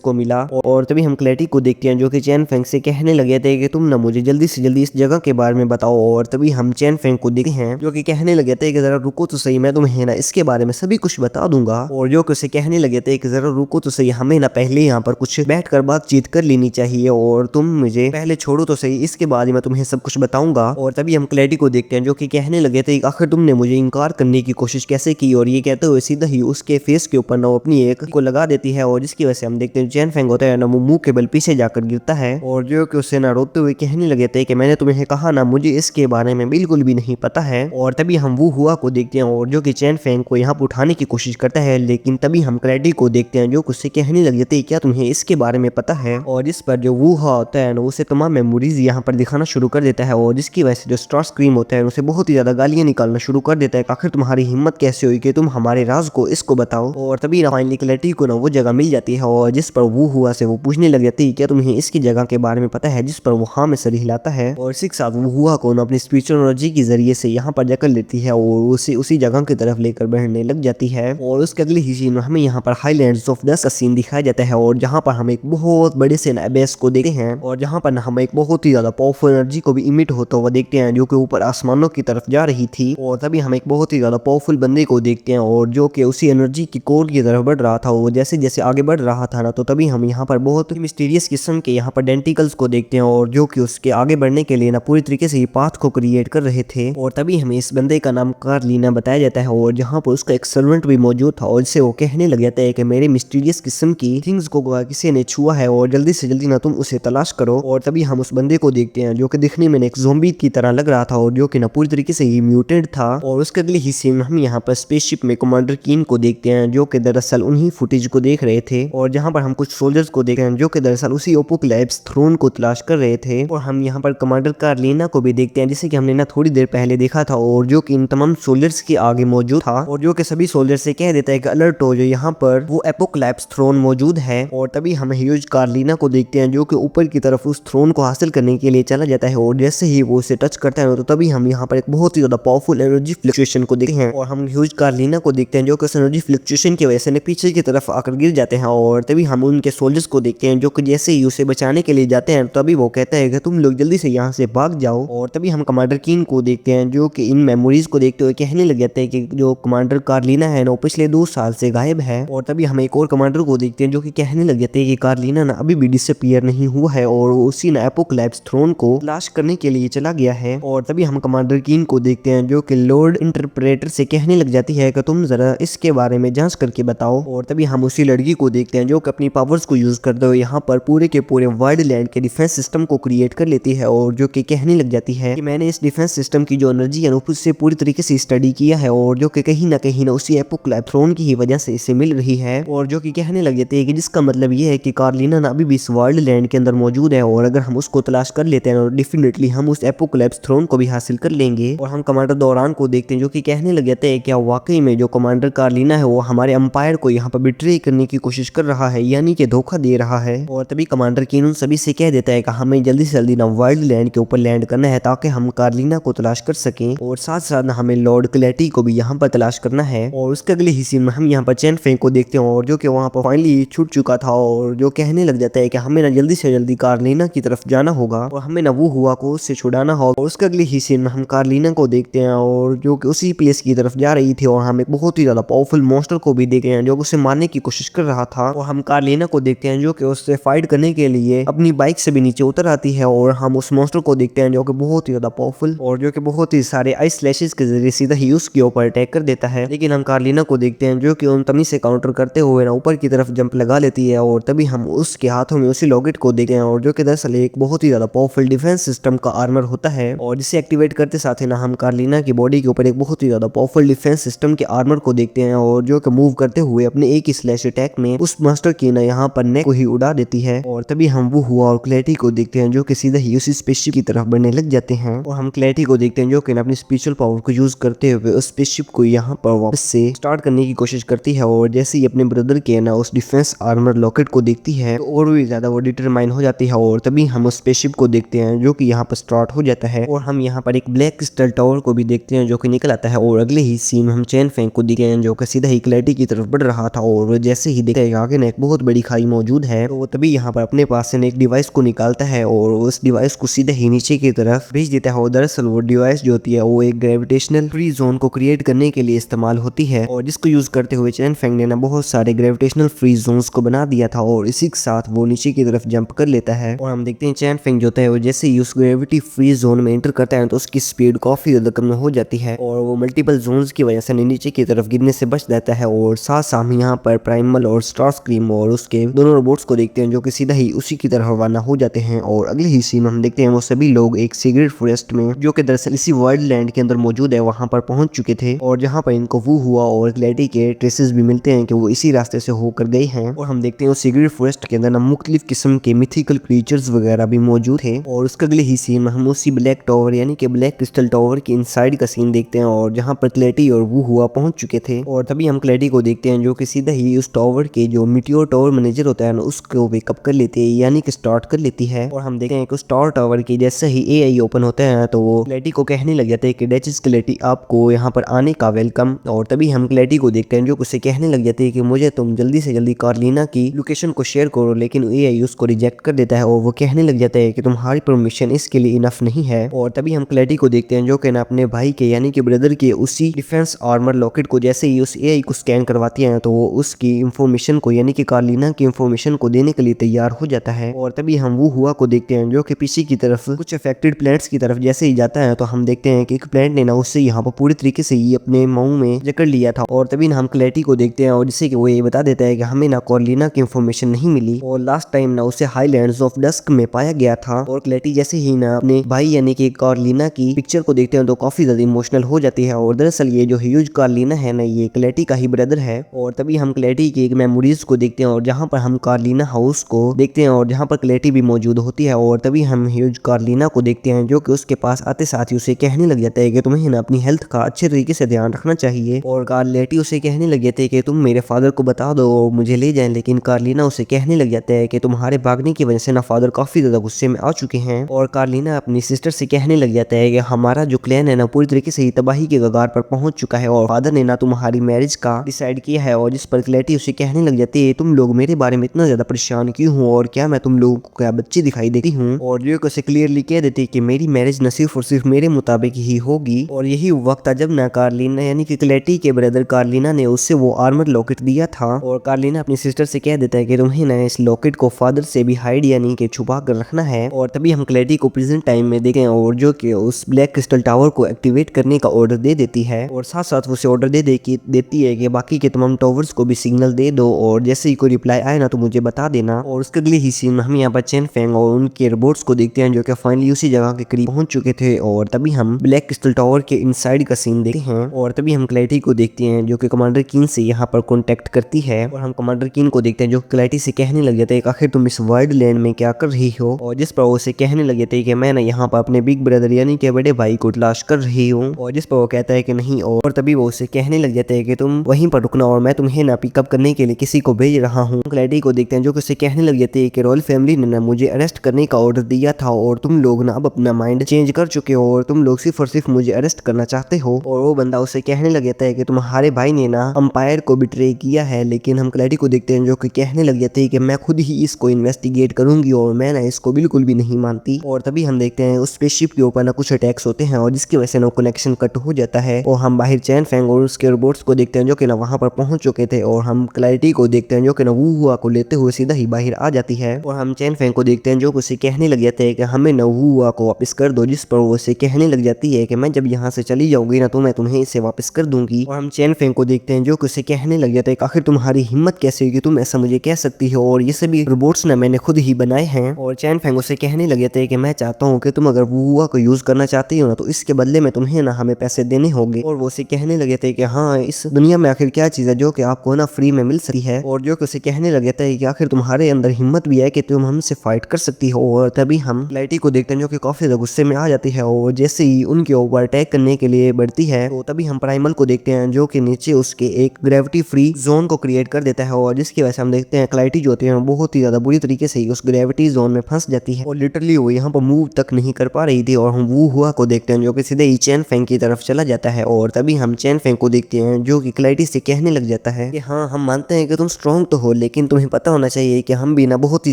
को मिला। और तभी हम क्लैरिटी को देखते हैं जो कि चैन फेंग से कहने लगे थे कि तुम ना मुझे जल्दी से जल्दी इस जगह के बारे में बताओ। और तभी हम चैन फेंग को देखते हैं जो कि कहने लगे थे कि जरा रुको तो सही, मैं तुम्हें ना इसके बारे में सभी कुछ बता दूंगा। और जो कि उसे कहने लगे थे कि जरा रुको तो सही, हमें ना पहले यहाँ पर कुछ बैठकर बातचीत कर लेनी चाहिए और तुम मुझे पहले छोड़ो तो सही, इसके बाद ही मैं तुम्हें सब कुछ बताऊंगा। और तभी हम क्लैरिटी को देखते हैं जो कि कहने लगे थे आखिर तुमने मुझे इनकार करने की कोशिश कैसे की। और ये कहते हुए सीधा ही उसके फेस के ऊपर ना वो अपनी एक को लगा देती है और जिसकी वजह से हम देखते हैं चैन फेंग होता है ना वो मुंह के बल पीछे जाकर गिरता है। और जो कि उससे ना रोते हुए कहने लगे थे कि मैंने तुम्हें कहा ना मुझे इसके बारे में बिल्कुल भी नहीं पता है। और तभी हम वो हुआ को देखते हैं और जो कि चैन फेंग को यहाँ पर उठाने की कोशिश करता है, लेकिन तभी हम क्लैरिटी को देखते हैं जो उससे कहने लगे थे क्या तुम्हें इसके बारे में पता है। और इस पर जो वो होता है ना उसे तमाम मेमोरीज यहाँ पर दिखाना शुरू कर देता है और जिसकी वजह से जो स्टार स्क्रीम होता है उसे बहुत ही ज्यादा गालियां निकालना शुरू कर देता है। आखिर तुम्हारी हिम्मत कैसे हुई कि तुम हमारे राज को इसको बताओ। और तभी फाइनली क्लैरिटी को ना वो जगह मिल जाती है और जिस पर वो हुआ से वो पूछने लग जाती है क्या तुम्हें इसकी जगह के बारे में पता है, जिस पर वो हाँ में सर हिलाता है। और इसी के साथ वो हुआ को ना अपनी स्पिरिचुअल एनर्जी के जरिए से यहाँ पर जकड़ लेती है और उसे उसी जगह की तरफ लेकर बढ़ने लग जाती है। और उसके अगले ही सीन में हमें यहाँ पर हाईलैंड्स ऑफ डस्ट का सीन दिखाया जाता है और जहाँ पर हम एक बहुत बड़े से एबेस को देखते हैं और जहाँ पर हम एक बहुत ही ज्यादा पावरफुल एनर्जी को भी इमिट होता हुआ देखते हैं जो कि ऊपर आसमानों की तरफ जा रही थी। और तभी हम एक बहुत ही ज्यादा पावरफुल बंदे को देखते हैं और जो कि उसी एनर्जी की कोर की तरफ बढ़ रहा था। वो जैसे जैसे आगे बढ़ रहा था ना, तो तभी हम यहाँ पर बहुत ही मिस्टीरियस किस्म के यहाँ पर डेंटिकल्स को देखते हैं और जो कि उसके आगे बढ़ने के लिए ना पूरी तरीके से पाथ को क्रिएट कर रहे थे। और तभी हमें इस बंदे का नाम कार्लिना बताया जाता है और जहाँ पर उसका एक सर्वेंट भी मौजूद था और इससे वो कहने लग जाता है कि मेरे मिस्टीरियस किस्म की थिंग्स को किसी ने छुआ है और जल्दी से जल्दी ना तुम उसे तलाश करो। और तभी हम उस बंदे को देखते हैं जो कि दिखने में एक ज़ॉम्बी की तरह लग रहा था और जो कि ना पूरी तरीके से ही म्यूटेड था। और उसके अगले हिस्से में हम यहाँ पर स्पेसशिप में कमांडर कीन को देखते हैं जो कि दरअसल उन्हीं फुटेज को देख रहे थे। और जहाँ पर हम कुछ सोल्जर्स को देख रहे हैं जो कि दरअसल उसी एपोकलिप्स थ्रोन को तलाश कर रहे थे। और हम यहाँ पर कमांडर कार्लिना को भी देखते हैं जिसे कि हमने ना थोड़ी देर पहले देखा था और जो कि इन तमाम सोल्जर्स के आगे मौजूद था और जो कि सभी सोल्जर से कह देता है कि अलर्ट हो जो यहाँ पर वो एपोकलिप्स थ्रोन मौजूद है। और तभी हम ह्यूज कार्लिना को देखते हैं जो कि ऊपर की तरफ उस थ्रोन को हासिल करने के लिए चला जाता है और जैसे ही वो उसे टच करता है तो तभी हम यहाँ पर एक बहुत ही ज्यादा पावरफुल एनर्जी फ्लक्चुएशन को देखते हैं। और हम ह्यूज कार्लिना को देखते हैं जो कि उस एनर्जी फ्लक्चुएशन की वजह से पीछे की तरफ आकर गिर जाते हैं। और तभी हम उनके सोल्जर्स को देखते हैं जो कि जैसे ही उसे बचाने के लिए जाते हैं तभी वो कहता है कि तुम लोग जल्दी से यहाँ से भाग जाओ। और तभी हम कमांडर कीन को देखते हैं जो कि इन मेमोरीज को देखते हुए कहने लग जाते हैं कि जो कमांडर कार्लिना है ना वो पिछले 2 साल से गायब है। और तभी हम एक और कमांडर को देखते हैं जो कि कहने लग जाते हैं कि कार्लिना ना अभी भी डिसअपीयर नहीं हुआ है और उसी ना एपोकलिप्स थ्रोन को तलाश करने के लिए चला गया है। और तभी हम कमांडर कीन को देखते हैं जो कि लॉर्ड इंटरप्रेटर से कहने लग जाती है कि तुम जरा इसके बारे में जांच करके बताओ। और तभी हम उसी लड़की को देखते हैं जो कि अपनी पावर्स को यूज करते हुए यहाँ पर पूरे के पूरे वाइल्ड लैंड के डिफेंस सिस्टम को क्रिएट कर लेती है और जो कि कहने लग जाती है कि मैंने इस डिफेंस सिस्टम की जो एनर्जी है उससे पूरी तरीके से स्टडी किया है और जो कि कहीं ना उसी एपोकलिप्स थ्रोन की ही वजह से इसे मिल रही है। और जो कि कहने लग जाती है कि जिसका मतलब ये है कि कार्लिना ना अभी भी इस वाइल्ड लैंड के अंदर मौजूद है और अगर हम उसको तलाश कर लेते हैं और डेफिनेटली हम उस एपोकलिप्स थ्रोन को भी हासिल कर लेंगे। और हम कमांडर दौरान को देखते हैं जो कि कहने लग जाते हैं क्या वाकई में जो कमांडर कार्लिना है वो हमारे अंपायर को यहाँ पर बिट्रे करने की कोशिश कर रहा है, यानी कि धोखा दे रहा है। और तभी कमांडर कीन सभी से कह देता है कि हमें जल्दी से जल्दी ना वाइल्ड लैंड के ऊपर लैंड करना है ताकि हम कार्लिना को तलाश कर सकें और साथ साथ हमें लॉर्ड क्लैरिटी को भी यहाँ पर तलाश करना है। और उसके अगले हिस्से में हम यहाँ पर चैन फेंग को देखते हैं और जो कि वहाँ पर फाइनली छूट चुका था और जो कहने लग जाता है कि हमें ना जल्दी से जल्दी कार्लिना की तरफ जाना होगा और हमें ना वो हुआ को उससे छुड़ाना होगा। और उसके अगले हिस्से में हम कार्लिना को देखते हैं और जो कि उसी प्लेस की तरफ जा रही थी और हम एक बहुत ही ज्यादा पावरफुल मॉन्स्टर को भी देखते हैं जो उसे मारने की कोशिश कर रहा था। और हम कार्लिना को देखते हैं जो कि उससे फाइट करने के लिए अपनी बाइक से भी नीचे उतर आती है और हम उस मॉन्स्टर को देखते हैं जो कि बहुत ही ज्यादा पावरफुल और जो कि बहुत ही सारे आइस स्लैशेस के जरिए सीधा ही उसके ऊपर अटैक कर देता है। लेकिन हम कार्लिना को देखते हैं जो कि उन तमी से काउंटर करते हुए ना ऊपर की तरफ जंप लगा लेती है और तभी हम उसके हाथों में उसी लॉकेट को देखते हैं और जो कि दरअसल एक बहुत ही ज्यादा पावरफुल डिफेंस सिस्टम का आर्मर होता है। और जिसे एक्टिवेट करते साथ ही ना हम कार्लिना की बॉडी के ऊपर एक बहुत ही ज्यादा पावरफुल डिफेंस सिस्टम के आर्मर को देखते हैं और जो कि मूव करते हुए अपने एक ही स्लैश अटैक में उस मास्टर की ना यहाँ पर नेक को ही उड़ा देती है। और तभी हम वो हुआ और क्लैरिटी को देखते हैं जो कि सीधा ही उसी स्पेसशिप की तरफ बढ़ने लग जाते हैं। और हम क्लैरिटी को देखते हैं जो कि अपनी स्पिरिचुअल पावर को यूज करते हुए उस स्पेसशिप को यहाँ पर वापस से स्टार्ट करने की कोशिश करती है और जैसे ही अपने ब्रदर के ना उस डिफेंस आर्मर लॉकेट को देखती है तो और भी ज्यादा वो डिटरमाइन हो जाती है। और तभी हम उस स्पेसशिप को देखते हैं जो कि यहाँ पर स्टार्ट हो जाता है और हम यहाँ पर एक ब्लैक क्रिस्टल टावर को भी देखते हैं हैं जो कि निकल आता है और अगले ही सीन में हम चैन फेंग को देखते हैं जो कि सीधा ही क्लैरिटी की तरफ बढ़ रहा था और जैसे ही देखते हैं आगे ना एक बहुत बड़ी खाई मौजूद है तो वो तभी यहाँ पर अपने पास से एक डिवाइस को निकालता है और उस डिवाइस को सीधे ही नीचे की तरफ भेज देता है। और दरअसल वो डिवाइस जो होती है वो एक ग्रेविटेशनल फ्री जोन को क्रिएट करने के लिए इस्तेमाल होती है और जिसको यूज करते हुए चैन फेंग ने ना बहुत सारे ग्रेविटेशनल फ्री जोन्स को बना दिया था और इसी के साथ वो नीचे की तरफ जंप कर लेता है। और हम देखते हैं चैन फेंग जो होता है वो जैसे ही उस ग्रेविटी फ्री जोन में एंटर करता है तो उसकी स्पीड काफी ज्यादा कम हो जाती है और वो मल्टीपल जोन्स की वजह से नीचे की तरफ गिरने से बच जाता है। और साथ साथ यहाँ पर प्राइमल और स्टार स्क्रीम और उसके दोनों रोबोट्स को देखते हैं जो कि सीधा ही उसी की तरफ रवाना हो जाते हैं। और अगले ही सीन में हम देखते हैं वो सभी लोग एक सीक्रेट फॉरेस्ट में जो कि दरअसल इसी वर्ल्ड लैंड के अंदर मौजूद है वहां पर पहुंच चुके थे और जहां पर इनको वो हुआ और क्लैरिटी के ट्रेसेस भी मिलते हैं कि वो इसी रास्ते से होकर गए हैं। और हम देखते हैं उस सीक्रेट फॉरेस्ट के अंदर ना मुख्तलिफ किस्म के मिथिकल क्रीचर्स वगैरह भी मौजूद थे। और उसके अगले ही सीन में हम उसी ब्लैक टावर यानी कि ब्लैक क्रिस्टल टावर के इनसाइड का सीन देखते हैं और जहां पर क्लैरिटी और वो हुआ पहुंच चुके थे। और तभी हम क्लैरिटी को देखते हैं जो कि सीधा ही उस टावर के जो मिटियोर टावर मैनेजर होता है ना उसको वेकअप कर लेते हैं यानी कि स्टार्ट कर लेती है। और हम देखते हैं कि उस टावर की जैसे ही एआई ओपन होता है तो वो क्लैरिटी को कहने लग जाते हैं कि डचेस क्लैरिटी आपको यहाँ पर आने का वेलकम। और तभी हम क्लैरिटी को देखते हैं जो उसे कहने लग जाते हैं कि मुझे तुम जल्दी से जल्दी कार्लिना की लोकेशन को शेयर करो, लेकिन एआई उसको रिजेक्ट कर देता है और वो कहने लग जाता है कि तुम्हारी परमिशन इसके लिए इनफ नहीं है। और तभी हम क्लैरिटी को देखते हैं जो कि ना अपने भाई के यानी कि ब्रदर के उसी डिफेंस आर्मर लॉकेट को जैसे ही उस एआई को स्कैन करवाती है तो वो उसकी इंफॉर्मेशन को यानी कि कार्लिना की इंफॉर्मेशन को देने के लिए तैयार हो जाता है। और तभी हम वो हुआ को देखते हैं जो कि पीछे की तरफ कुछ अफेक्टेड प्लैनेट्स की तरफ जैसे ही जाता है तो हम देखते हैं कि एक प्लैनेट ने ना उससे यहाँ पर पूरी तरीके से ही अपने मुंह में जकड़ लिया था। और तभी ना हम क्लैरिटी को देखते हैं और जिससे कि वो ये बता देता है कि हमें ना कार्लिना की इंफॉर्मेशन नहीं मिली और लास्ट टाइम ना उसे हाईलैंड्स ऑफ डस्क में पाया गया था। और क्लैरिटी जैसे ही ना अपने भाई यानी कि कार्लिना की पिक्चर को देखते हैं तो काफी ज्यादा इमोशनल हो जाती है। और दरअसल ये जो ह्यूज कार्लिना है ना ये क्लैरिटी का ही ब्रदर है। और तभी हम क्लैरिटी की एक मेमोरीज को देखते हैं और जहाँ पर हम कार्लिना हाउस को देखते हैं और जहाँ पर क्लैरिटी भी मौजूद होती है। और तभी हम ह्यूज कार्लिना को देखते हैं जो कि उसके पास आते साथ ही उसे कहने लग जाता है कि तुम्हें ना अपनी हेल्थ का अच्छे तरीके से ध्यान रखना चाहिए। और कार्लिटी उसे कहने लग जाते हैं कि तुम मेरे फादर को बता दो और मुझे ले जाएं, लेकिन कार्लिना उसे कहने लग जाता है कि तुम्हारे भागने की वजह से ना फादर काफी ज्यादा गुस्से में आ चुके हैं। और कार्लिना अपनी सिस्टर से कहने लग जाता है कि हमारा जो क्लैन है ना पूरी तरीके से ही तबाही के कगार पर पहुंच चुका है और फादर ने ना तुम्हारी मैरिज का डिसाइड किया है। और जिस पर क्लैरिटी उसे कहने लग जाती है तुम लोग मेरे बारे में इतना ज्यादा परेशान क्यों हो और क्या मैं तुम लोगों को क्या बच्ची दिखाई देती हूँ। और जो उसे क्लियरली कह देती कि मेरी मैरिज न सिर्फ और सिर्फ मेरे मुताबिक ही होगी। और यही वक्त था जब ना कार्लिना यानी कि क्लैरिटी के ब्रदर कार्लिना ने उससे वो आर्मर लॉकेट दिया था। और कार्लिना अपनी सिस्टर से कह देता है कि तुम्हें ना इस लॉकेट को फादर से भी हाइड यानी कि छुपा कर रखना है। और तभी हम क्लैरिटी को प्रेजेंट टाइम में देखते हैं और जो कि उस ब्लैक क्रिस्टल टावर को एक्टिवेट करने का ऑर्डर दे देती है। और साथ साथ उसे ऑर्डर देती है कि बाकी के तमाम टावर्स को भी सिग्नल दे दो और जैसे ही कोई रिप्लाई आए ना तो मुझे बता देना। और उसके अगले ही सीन में हम यहाँ पर चैन फेंग और उनके रोबोट्स को देखते हैं जो कि फाइनली उसी जगह के करीब पहुंच चुके थे। और तभी हम ब्लैक क्रिस्टल टावर के इनसाइड का सीन देखते हैं और तभी हम क्लैरिटी को देखते हैं जो कि कमांडर कीन से यहाँ पर कॉन्टेक्ट करती है। और हम कमांडर कीन को देखते हैं जो क्लैरिटी से कहने लग जाते हैं आखिर तुम इस वर्ल्ड लैंड में क्या कर रही हो। और जिस पर वो उसे कहने लग जाते हैं कि मैं ना यहाँ पर अपने बिग ब्रदर यानी कि बड़े भाई को तलाश कर रही हूँ। और जिस पर वो कहता है कि नहीं। और तभी वो उसे कहने लग जाते हैं कि तुम वहीं पर रुकना और मैं तुम्हें ना पिकअप करने के लिए किसी को भेज रहा हूँ। क्लैरिटी को देखते हैं जो कि उसे कहने लग जाते हैं कि रॉयल फैमिली ने ना मुझे अरेस्ट करने का ऑर्डर दिया था और तुम लोग ना अब अपना माइंड चेंज कर चुके हो और तुम लोग सिर्फ और सिर्फ मुझे अरेस्ट करना चाहते हो। और वो बंदा उसे कहने लग जाता है कि तुम्हारे भाई ने ना अंपायर को बिट्रे किया है। लेकिन हम क्लैरिटी को देखते हैं जो कि कहने लग जाते हैं कि मैं खुद ही इसको इन्वेस्टिगेट करूंगी और मैं ना इसको बिल्कुल भी नहीं मानती। और तभी हम देखते हैं उस स्पेसशिप के ऊपर ना कुछ अटैक्स होते हैं और जिसकी वजह से ना कनेक्शन कट हो जाता है। और हम बाहर चैन फेंग और उसके रोबोट्स को देखते हैं जो कि ना वहां पर पहुंच चुके थे। और हम क्लैरिटी को देखते हैं जो कि ना वो हुआ को लेते हुए सीधा ही बाहर आ जाती है। और हम चैन फेंग को देखते हैं जो उसे कहने लग जाते हैं कि हमें ना वो हुआ को वापस कर दो। जिस पर वो उसे कहने लग जाती है कि मैं जब यहाँ से चली जाऊंगी ना तो मैं तुम्हें इसे वापस कर दूंगी। और हम चैन फेंग को देखते हैं जो कि उसे कहने लग जाता है आखिर तुम्हारी हिम्मत कैसे हुई, तुम ऐसा मुझे कह सकती हो और ये सभी रोबोट्स ना मैंने खुद ही बनाए हैं। और चैन फेंग उसे कहने लग जाते हैं कि मैं चाहता हूँ कि तुम अगर वो हुआ को यूज करना चाहती हो ना तो इसके बदले में तुम्हें ना हमें पैसे देने होंगे। और वो उसे कहने लग जाते हैं कि हाँ इस दुनिया में आखिर क्या चीज है जो कि आपको ना फ्री में मिल सकती है। और जो कि उसे कहने लग जाता है कि आखिर तुम्हारे अंदर हिम्मत भी है कि तुम हमसे फाइट कर सकती हो। और तभी हम क्लैरिटी को देखते हैं जो कि काफी ज्यादा गुस्से में आ जाती है और जैसे ही उनके ऊपर अटैक करने के लिए बढ़ती है तो तभी हम प्राइमल को देखते हैं जो कि नीचे उसके एक ग्रेविटी फ्री जोन को क्रिएट कर देता है। और जिसकी वजह से हम देखते हैं क्लैरिटी जो होती है बहुत ही ज्यादा बुरी तरीके से उस ग्रेविटी जोन में फंस जाती है और लिटरली वो यहाँ पर मूव तक नहीं कर पा रही थी। और हम वो हुआ को देखते हैं जो कि सीधे ही चैन फेंग की तरफ चला जाता है और तभी हम चैन फेंग को देखते हैं जो कि क्लैरिटी से कहने लग जाता है कि हाँ, हम मानते हैं कि तुम स्ट्रांग तो हो, लेकिन तुम्हें पता होना चाहिए कि हम भी ना बहुत ही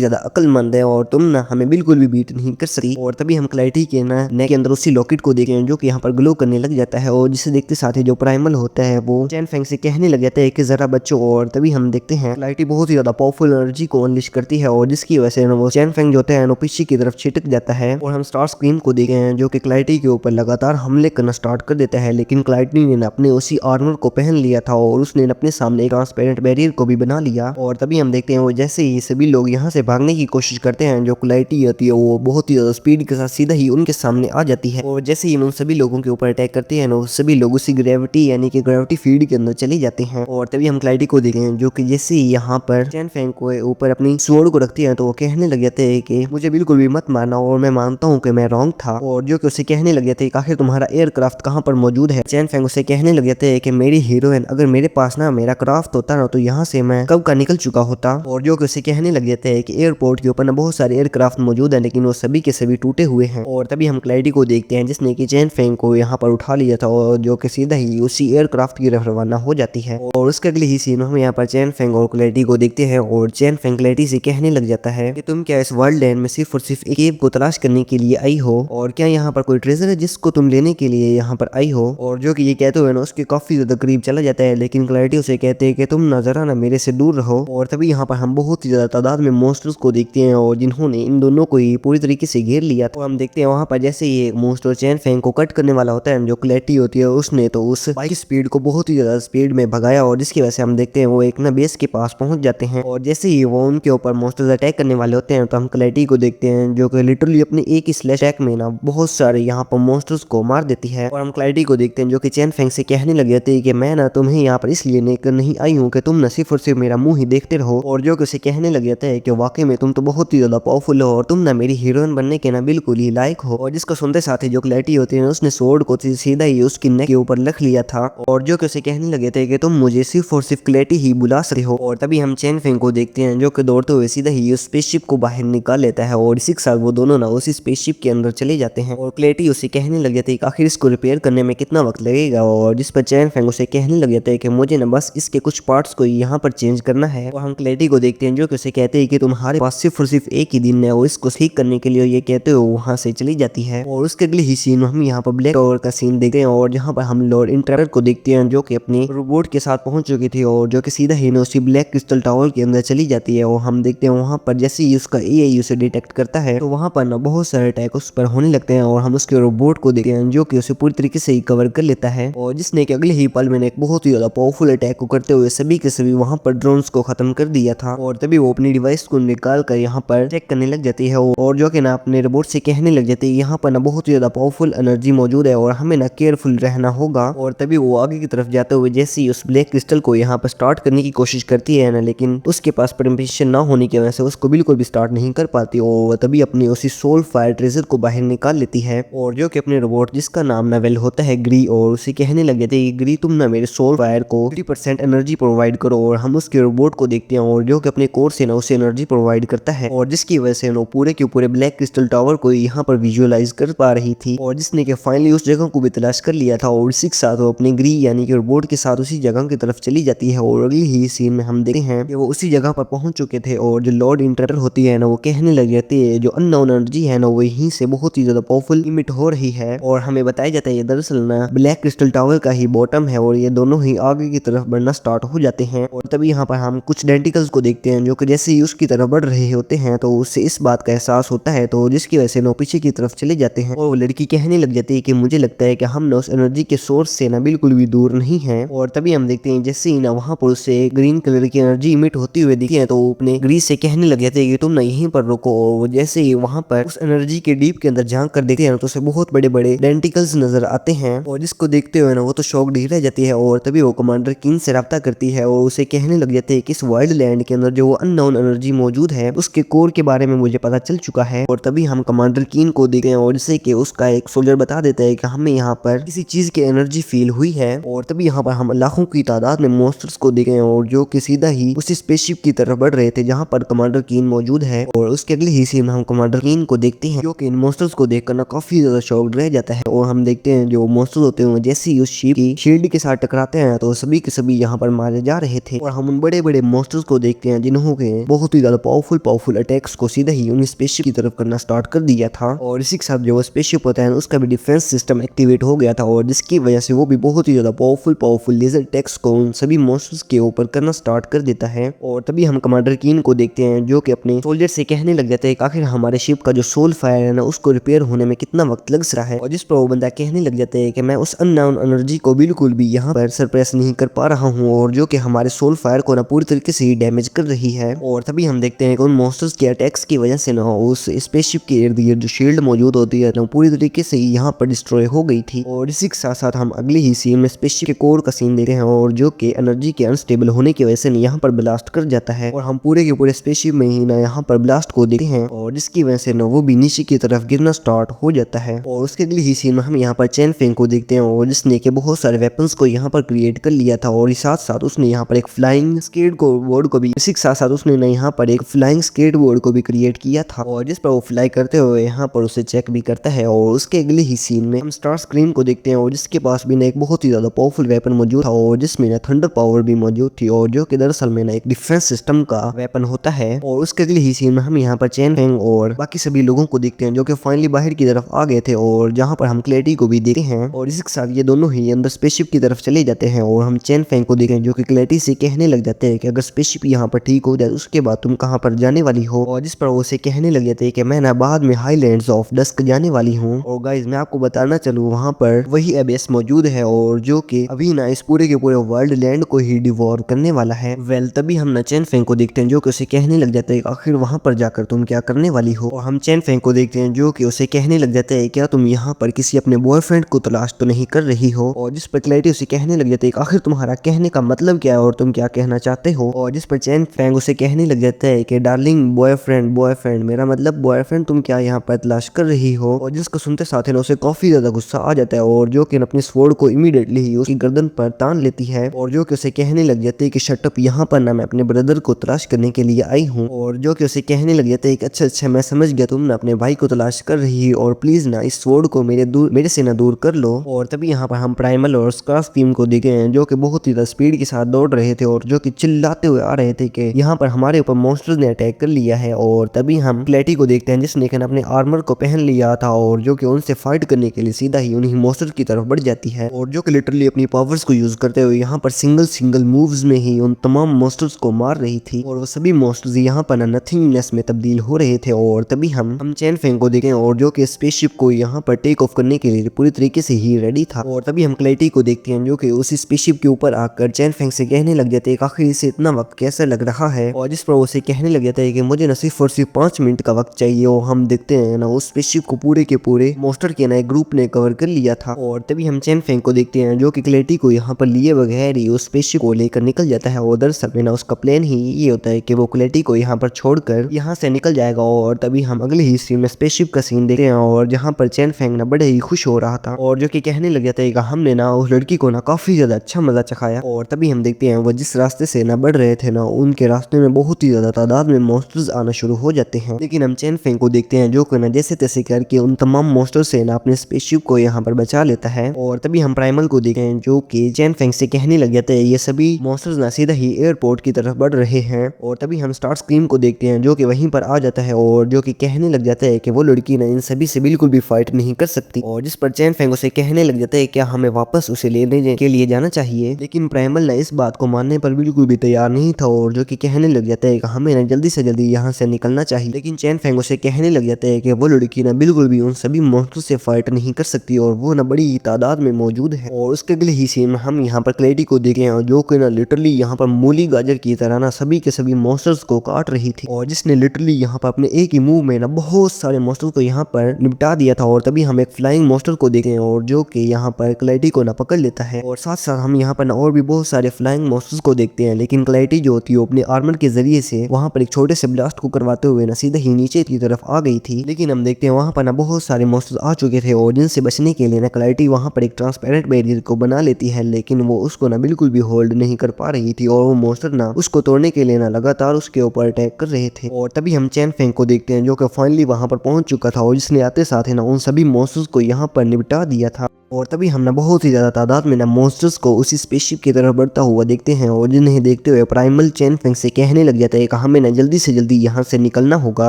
ज्यादा अक्लमंद है और तुम ना हमें बिल्कुल भी बीट नहीं कर सकती। और तभी हम क्लैरिटी के ना नेक के अंदर उसी लॉकेट को देखते हैं जो कि यहाँ पर ग्लो करने लग जाता है और जिसे देखते साथ ही जो प्राइमल होता है वो चैन फेंग से कहने लग जाता है कि जरा बच्चों। और तभी हम देखते हैं क्लैरिटी बहुत ही ज्यादा पावरफुल एनर्जी को अनलिश करती है और जिसकी वजह से वो चैन फेंग जो होता है वो पीछे की तरफ छिटक जाता है और हम स्टार स्क्रीम को देखते हैं जो कि क्लैरिटी के ऊपर लगातार हमले करना स्टार्ट कर देता है। लेकिन क्लैरिटी ने अपने उसी आर्मर को पहन लिया था और उसने अपने सामने एक ट्रांसपेरेंट बैरियर को भी बना लिया। और तभी हम देखते हैं वो जैसे ही सभी लोग यहाँ से भागने की कोशिश करते हैं, जो क्लैरिटी होती है वो बहुत ही ज्यादा स्पीड के साथ सीधा ही उनके सामने आ जाती है और जैसे ही उन सभी लोगों के ऊपर अटैक करती है ना, सभी लोग उसी ग्रेविटी यानी कि ग्रेविटी फील्ड के अंदर चले जाते हैं। और तभी हम क्लैरिटी को देखते हैं जो कि जैसे ही यहाँ पर चैन फेंग को ऊपर अपनी स्वॉर्ड को रखती है तो वो कहने लग जाते हैं कि मुझे बिल्कुल भी मत मारना और मैं मानता हूँ कि मैं रॉन्ग था। और जो कि उसे कहने लग जाते हैं आखिर तुम्हारा एयरक्राफ्ट कहाँ पर मौजूद है। चैन फेंग उसे कहने लग जाते हैं कि मेरी हीरोइन, अगर मेरे पास ना मेरा क्राफ्ट होता ना तो यहाँ से मैं कब का निकल चुका होता। और जो कि उसे कहने लग जाते हैं कि एयरपोर्ट के ऊपर ना बहुत सारे एयरक्राफ्ट मौजूद है लेकिन वो सभी के सभी टूटे हुए हैं। और तभी हम क्लैरिटी को देखते हैं जिसने कि चैन फेंग को यहाँ पर उठा लिया था और जो कि सीधा ही उसी एयरक्राफ्ट की तरफ रवाना हो जाती है। और उसके अगले ही सीन हम यहाँ पर चैन फेंग और क्लैरिटी को देखते हैं और चैन फेंग क्लैरिटी से कहने लग जाता है कि तुम क्या इस वर्ल्ड एंड में सिर्फ और सिर्फ एक केव को तलाश करने के लिए आई हो और क्या यहाँ पर कोई ट्रेजर है जिसको तुम लेने के लिए यहाँ पर आई हो। और जो कि ये कहते हुए ना उसके काफी ज्यादा करीब चला जाता है लेकिन क्लैरिटी उसे कहते हैं कि तुम ना जरा ना मेरे से दूर रहो। और तभी यहाँ पर हम बहुत ही ज्यादा तादाद में मॉन्स्टर्स को देखते हैं और जिन्होंने इन दोनों को ही पूरी तरीके से घेर लिया। तो हम देखते हैं वहां पर जैसे ही एक मॉन्स्टर चैन फेंग को कट करने वाला होता है, जो क्लैरिटी होती है उसने तो उस बाइक की स्पीड को बहुत ही ज्यादा स्पीड में भगाया और जिसकी वजह से हम देखते हैं वो एक ना बेस के पास पहुंच जाते हैं। और जैसे ही वो उनके ऊपर मॉन्स्टर्स अटैक करने वाले होते हैं तो हम क्लैरिटी को देखते हैं जो कि लिटरली अपने एक ही स्लैश अटैक में ना बहुत सारे यहाँ पर मॉन्स्टर्स को मार देती है। और हम क्लैरिटी को देखते हैं जो कि चैन फेंग से कहने लग जाते हैं कि मैं ना तुम्हें यहाँ पर इसलिए नहीं आई हूँ कि तुम न सिर्फ और सिर्फ मेरा मुंह ही देखते रहो। और जो कि उसे कहने लग जाता है कि वाकई में तुम तो बहुत ही ज्यादा पावरफुल हो और तुम ना मेरी हीरोइन बनने के ना बिल्कुल ही लायक हो। और जिसको सुनते साथ ही जो क्लैरिटी होती है उसने स्वॉर्ड को सीधा ही उसकी नेक के ऊपर रख लिया था और जो कि उसे कहने लगे थे कि तुम मुझे सिर्फ और सिर्फ क्लैरिटी ही बुला सकते हो। और तभी हम चैन फेंग को देखते हैं जो कि दौड़ते हुए सीधा ही उस स्पेसशिप को बाहर निकाल लेता है और इसी के साथ वो दोनों ना उसी स्पेसशिप के अंदर चले जाते हैं। और क्लैरिटी उसे कहने लग जाती है कि आखिर इसको रिपेयर करने में कितना वक्त लगेगा। और जिस पर चैन फेंग उसे कहने लग जाता है कि मुझे ना बस इसके कुछ पार्ट्स को यहाँ पर चेंज करना है। और हम क्लैरिटी को देखते हैं जो कि उसे कहते हैं कि तुम्हारे पास सिर्फ और सिर्फ एक ही दिन है और इसको ठीक करने के लिए ये कहते हुए वहां से चली जाती है। और उसके अगले ही सीन हम यहाँ पर ब्लैक टावर का सीन देखते हैं और जहाँ पर हम लॉर्ड इंटरर को देखते हैं जो कि अपने रोबोट के साथ पहुंच चुकी थी और जो कि सीधा ही उसी ब्लैक क्रिस्टल टावर के अंदर चली जाती है। और हम देखते हैं वहां पर जैसे ही उसका एआई उसे डिटेक्ट करता है तो वहां पर ना बहुत सारे अटैक उस पर होने लगते हैं और हम उसके रोबोट को देखते हैं जो कि उसे पूरी तरीके से ही कवर कर लेता है और जिसने कि अगले ही पल में एक बहुत ही ज्यादा पावरफुल अटैक को करते हुए सभी के सभी वहां पर ड्रोन्स को खत्म कर दिया था। और तभी वो अपनी डिवाइस को निकाल कर यहाँ पर चेक करने लग जाती है और जो कि ना अपने रोबोट से कहने लग जाती है यहाँ पर ना बहुत ही ज्यादा पावरफुल एनर्जी मौजूद है और हमें ना केयरफुल रहना होगा। और तभी वो आगे की तरफ जाते हुए जैसे ही उस ब्लैक क्रिस्टल को यहाँ पर स्टार्ट करने की कोशिश करती है ना, लेकिन उसके पास परमिशन ना होने की वजह से उसको बिल्कुल भी स्टार्ट नहीं कर पाती और तभी अपनी उसी सोल फायर ट्रेजर को बाहर निकाल लेती है। और जो कि अपने रोबोट जिसका नाम ना वेल होता है ग्री, और उसे कहने लग जाते हैं ग्री तुम ना मेरे सोल फायर को 50% एनर्जी प्रोवाइड करो। और हम उसके रोबोट को देखते हैं और जो कि अपने कोर से ना उसे एनर्जी प्रोवाइड करता है और जिसकी वजह से वो पूरे के पूरे ब्लैक क्रिस्टल टावर को यहाँ पर विजुअलाइज कर पा रही थी और जिसने कि फाइनली उस जगह को भी तलाश कर लिया था और इसी के साथ वो अपने ग्री यानी कि रोबोट के साथ उसी जगह की तरफ चली जाती है। और अगली ही सीन में हम देखते हैं कि वो उसी जगह पर पहुंच चुके थे और जो लॉर्ड इंटरर होती है ना वो कहने लग जाती है जो अननोन एनर्जी है ना वो यहीं से बहुत ही ज्यादा पावरफुल इमिट हो रही है। और हमें बताया जाता है ये दरअसल ना ब्लैक क्रिस्टल टावर का ही बॉटम है और ये दोनों ही आगे की तरफ बढ़ना स्टार्ट हो जाते हैं। और तभी यहाँ पर हम कुछ डेंटिकल्स को देखते हैं जो कि जैसे ही उसकी तरफ बढ़ रहे होते हैं तो उससे इस बात का एहसास होता है तो जिसकी वजह से वो पीछे की तरफ चले जाते हैं। और वो लड़की कहने लग जाती है कि मुझे लगता है कि हम ना उस एनर्जी के सोर्स से ना बिल्कुल भी दूर नहीं है। और तभी हम देखते हैं जैसे ही ना वहां पर उससे ग्रीन कलर की एनर्जी इमिट होती हुई दिखती है तो वो अपने ग्री से कहने लग जाते हैं कि तुम ना यहीं पर रुको। और जैसे ही वहां पर उस एनर्जी के डीप के अंदर झांक कर देखते हैं तो उसे बहुत बड़े बड़े डेंटिकल्स नजर आते हैं और जिसको देखते हुए ना वो तो शॉक डी रह जाती है। और तभी वो कमांडर किन से राब्ता करती है और उसे कहने लग जाते हैं कि इस वाइल्ड लैंड के अंदर जो वो अननोन एनर्जी मौजूद है उसके कोर के बारे में मुझे पता चल चुका है। और तभी हम कमांडर कीन को देखते हैं और जिससे कि उसका एक सोल्जर बता देता है कि हमें यहाँ पर किसी चीज की एनर्जी फील हुई है। और तभी यहाँ पर हम लाखों की तादाद में मॉन्स्टर्स को देखते हैं और जो कि सीधा ही उसी स्पेसशिप की तरफ बढ़ रहे थे जहाँ पर कमांडर कीन मौजूद है। और उसके अगले ही सीन में हम कमांडर कीन को देखते हैं जो कि इन मॉन्स्टर्स को देखकर ना काफी ज्यादा शॉक्ड रह जाता है। और हम हम देखते हैं जो मॉन्स्टर होते हैं जैसे ही उस शिप की शील्ड के साथ टकराते हैं तो सभी के सभी यहाँ पर मारे जा रहे थे। और हम उन बड़े बड़े मॉन्स्टर्स को देखते हैं जिन्हों के बहुत ही ज्यादा पावरफुल अटैक्स को सीधा ही उन स्पेसशिप की तरफ करना स्टार्ट कर दिया था। और इसी के साथ जो स्पेसशिप होता है उसका भी डिफेंस सिस्टम एक्टिवेट हो गया था और जिसकी वजह से वो भी बहुत ही ज्यादा पावरफुल लेजर अटैक्स को उन सभी मॉन्स्टर्स के ऊपर करना स्टार्ट कर देता है। और तभी हम कमांडर कीन को देखते हैं जो कि अपने सोल्जर से कहने लग जाते हैं कि आखिर हमारे शिप का जो सोल फायर है ना उसको रिपेयर होने में कितना वक्त लग रहा है। और जिस पर वो बंदा कहने लग जाते हैं कि मैं उस अननोन एनर्जी को बिल्कुल भी यहाँ पर सरप्रेस नहीं कर पा रहा हूँ और जो कि हमारे सोल फायर को ना पूरी तरीके से ही डैमेज कर रही है। और तभी हम देखते हैं कि उन मॉन्स्टर्स के अटैक्स की वजह से ना उस स्पेसशिप के इर्द गिर्द जो शील्ड मौजूद होती है ना पूरी तरीके से यहाँ पर डिस्ट्रॉय हो गई थी। और इसी के साथ साथ हम अगले ही सीन में स्पेसशिप के कोर का सीन देखते हैं और जो कि एनर्जी के अनस्टेबल होने की वजह से यहाँ पर ब्लास्ट कर जाता है और हम पूरे के पूरे स्पेसशिप में ही ना यहाँ पर ब्लास्ट को देखते हैं और जिसकी वजह से ना वो भी नीचे की तरफ गिरना स्टार्ट हो जाता है। और उसके अगले ही सीन में हम यहाँ पर चैन फेंग को देखते हैं और जिसने के बहुत सारे वेपन्स को यहाँ पर क्रिएट कर लिया था और साथ साथ उसने यहाँ पर एक फ्लाइंग स्केट बोर्ड को भी इसी के साथ साथ उसने ना यहाँ पर एक फ्लाइंग स्केट बोर्ड को भी क्रिएट किया था और जिस पर वो फ्लाई करते हुए यहाँ पर उसे चेक भी करता है। और उसके अगले ही सीन में हम स्टार स्क्रीन को देखते हैं और जिसके पास भी ना एक बहुत ही ज्यादा पावरफुल वेपन मौजूद था और जिसमें ना थंडर पावर भी मौजूद थी और जो कि दरअसल में ना एक डिफेंस सिस्टम का वेपन होता है। और उसके अगले ही सीन में हम यहाँ पर चैन फेंग और बाकी सभी लोगों को देखते हैं जो कि फाइनली बाहर की तरफ आ गए थे और जहाँ पर हम क्लैरिटी को भी देखते हैं और इसी के साथ ये दोनों ही अंदर स्पेसशिप की तरफ चले जाते हैं। और हम चैन फेंग को देखते हैं जो कि क्लैरिटी से कहने लग जाते हैं कि अगर स्पेसशिप यहाँ पर ठीक हो जाए उसके बाद तुम कहाँ पर जाने वाली हो। और जिस पर वो उसे कहने लग जाते हैं कि मैं ना बाद में हाईलैंड्स ऑफ डस्क जाने वाली हूँ। और गाइज मैं आपको बताना चलूँ वहाँ पर वही एबेस मौजूद है और जो कि अभी ना इस पूरे के पूरे वर्ल्ड लैंड को ही डिवॉर करने वाला है। वेल तभी हम ना चैन फेंग को देखते हैं जो कि उसे कहने लग जाता है आखिर वहाँ पर जाकर तुम क्या करने वाली हो। और हम चैन फेंग को देखते हैं जो कि उसे कहने लग जाता है क्या तुम यहाँ पर किसी अपने बॉयफ्रेंड को तलाश तो नहीं कर रही हो। और जिस पर क्लैरिटी उसे कहने लग जाती है आखिर तुम्हारा कहने का मतलब क्या है और तुम क्या कहना चाहते हो। और जिस पर चैन फेंग उसे कहने लग जाता है कि डार्लिंग बॉयफ्रेंड मेरा मतलब बॉयफ्रेंड तुम क्या यहाँ पर तलाश कर रही हो। और जिसको सुनते साथ ही ना उसे काफी ज्यादा गुस्सा आ जाता है और जो कि अपने स्वॉर्ड को इमीडिएटली ही उसकी गर्दन पर तान लेती है और जो कि उसे कहने लग जाती है कि शट अप, यहाँ पर ना मैं अपने ब्रदर को तलाश करने के लिए आई हूँ। और जो कि उसे कहने लग जाता है कि अच्छा मैं समझ गया तुम ना अपने भाई को तलाश कर रही हो और प्लीज ना इस स्वॉर्ड को मेरे से ना दूर कर लो। और तभी यहाँ पर हम प्राइमल और स्कार्स टीम को देखे हैं जो कि बहुत ही स्पीड के साथ दौड़ रहे थे और जो कि चिल्लाते हुए आ रहे थे कि यहाँ पर हमारे ऊपर मॉन्स्टर्स ने अटैक कर लिया है। और तभी हम क्लैरिटी को देखते हैं जिसने अपने आर्मर को पहन लिया था और जो कि उनसे फाइट करने के लिए सीधा ही उन्हीं मॉन्स्टर की तरफ बढ़ जाती है और जो कि लिटरली अपनी पावर्स को यूज करते हुए यहाँ पर सिंगल मूव्स में ही उन तमाम मॉन्स्टर्स को मार रही थी और वो सभी मॉन्स्टर्स यहाँ पर नथिंगनेस में तब्दील हो रहे थे। और तभी हम चैन फेंग को देखें और जो कि स्पेसशिप को यहाँ पर टेक ऑफ करने के लिए पूरी तरीके से ही रेडी था। और तभी हम क्लैरिटी को देखते हैं जो कि उसी स्पेसशिप के ऊपर आकर चैन फेंग से कहने लग जाते हैं आखिर इसे इतना वक्त कैसा लग रहा है। और जिस पर उसे कहने लग जाता है कि मुझे न सिर्फ और सिर्फ 5 मिनट का वक्त चाहिए। और हम देखते हैं ना उस स्पेसशिप को पूरे के पूरे मॉन्स्टर के ना एक ग्रुप ने कवर कर लिया था। और तभी हम चैन फेंग को देखते हैं जो कि क्लैरिटी को यहाँ पर लिए बगैर ही उस स्पेसशिप को लेकर निकल जाता है और दरअसल में ना उसका प्लान ही ये होता है कि वो क्लैरिटी को यहाँ पर छोड़कर यहाँ से निकल जाएगा। और तभी हम अगले ही सीन में स्पेसशिप का सीन देखते हैं और जहाँ पर चैन फेंग ना बड़े ही खुश हो रहा था और जो कि कहने लग जाता है कि हमने ना उस लड़की को ना काफी ज्यादा अच्छा मजा चखाया। और तभी हम देखते हैं वो जिस रास्ते से ना बढ़ रहे थे ना उनके रास्ते में बहुत ही ज्यादा तादाद में मॉन्स्टर्स आना शुरू हो जाते हैं। लेकिन हम चैन फेंग को देखते हैं जो कि ना जैसे तैसे करके उन तमाम मॉन्स्टर से ना अपने स्पेसशिप को यहाँ पर बचा लेता है। और तभी हम प्राइमल को देखते हैं जो कि चैन फेंग से कहने लग जाते हैं ये सभी मॉन्स्टर्स ना सीधा ही एयरपोर्ट की तरफ बढ़ रहे हैं। और तभी हम स्टार स्क्रीम को देखते हैं जो कि वहीं पर आ जाता है और जो कि कहने लग जाता है कि वो लड़की ना इन सभी से बिल्कुल भी फाइट नहीं कर सकती। और जिस पर चैन फेंग उसे कहने लग जाता है क्या हमें वापस उसे लेने के लिए जाना चाहिए। लेकिन प्राइमल ना इस बात को मानने पर बिल्कुल भी तैयार नहीं था और जो कि कहने लग जाता है कि हमें ना जल्दी से जल्दी यहाँ से निकलना चाहिए। लेकिन चैन फेंग उसे कहने लग जाता है कि वो लड़की ना बिल्कुल भी उन सभी मॉन्स्टर से फाइट नहीं कर सकती और वो ना बड़ी तादाद में मौजूद है। और उसके अगले ही सीन में हम यहाँ पर क्लैरिटी को देखे हैं जो कि ना लिटरली यहाँ पर मूली गाजर की तरह ना सभी के सभी मॉन्स्टर्स को काट रही थी और जिसने लिटरली यहाँ पर अपने एक ही मूव में ना बहुत सारे मॉन्स्टर्स को यहाँ पर निपटा दिया था। और तभी हम एक फ्लाइंग मॉन्स्टर को देखे और जो कि यहाँ पर क्लैरिटी को ना पकड़ लेता है और साथ साथ हम यहाँ पर ना और भी बहुत सारे फ्लाइंग मॉन्स्टर्स को देखते हैं। लेकिन क्लैरिटी जो होती है अपने आर्मर के जरिए से वहाँ पर एक छोटे से ब्लास्ट को करवाते हुए ना सीधा ही नीचे की तरफ आ गई थी। लेकिन हम देखते हैं वहाँ पर ना बहुत सारे मॉन्स्टर्स आ चुके थे और जिनसे बचने के लिए ना क्लैरिटी वहाँ पर एक ट्रांसपेरेंट बैरियर को बना लेती है लेकिन वो उसको ना बिल्कुल भी होल्ड नहीं कर पा रही थी और वो मॉन्स्टर ना उसको तोड़ने के लिए ना लगातार उसके ऊपर अटैक कर रहे थे। और तभी हम चैन फेंग को देखते हैं जो कि फाइनली वहाँ पर पहुंच चुका था और जिसने आते साथ ही ना उन सभी मॉन्स्टर्स को यहाँ पर निपटा दिया था। और तभी हम ना बहुत ही ज्यादा तादाद में ना मॉन्स्टर्स को उसी स्पेसशिप की तरफ बढ़ता हुआ देखते हैं और जिन्हें देखते हुए प्राइमल चैन फेंग से कहने लग जाता है कि हमें ना जल्दी से जल्दी यहाँ से निकलना होगा।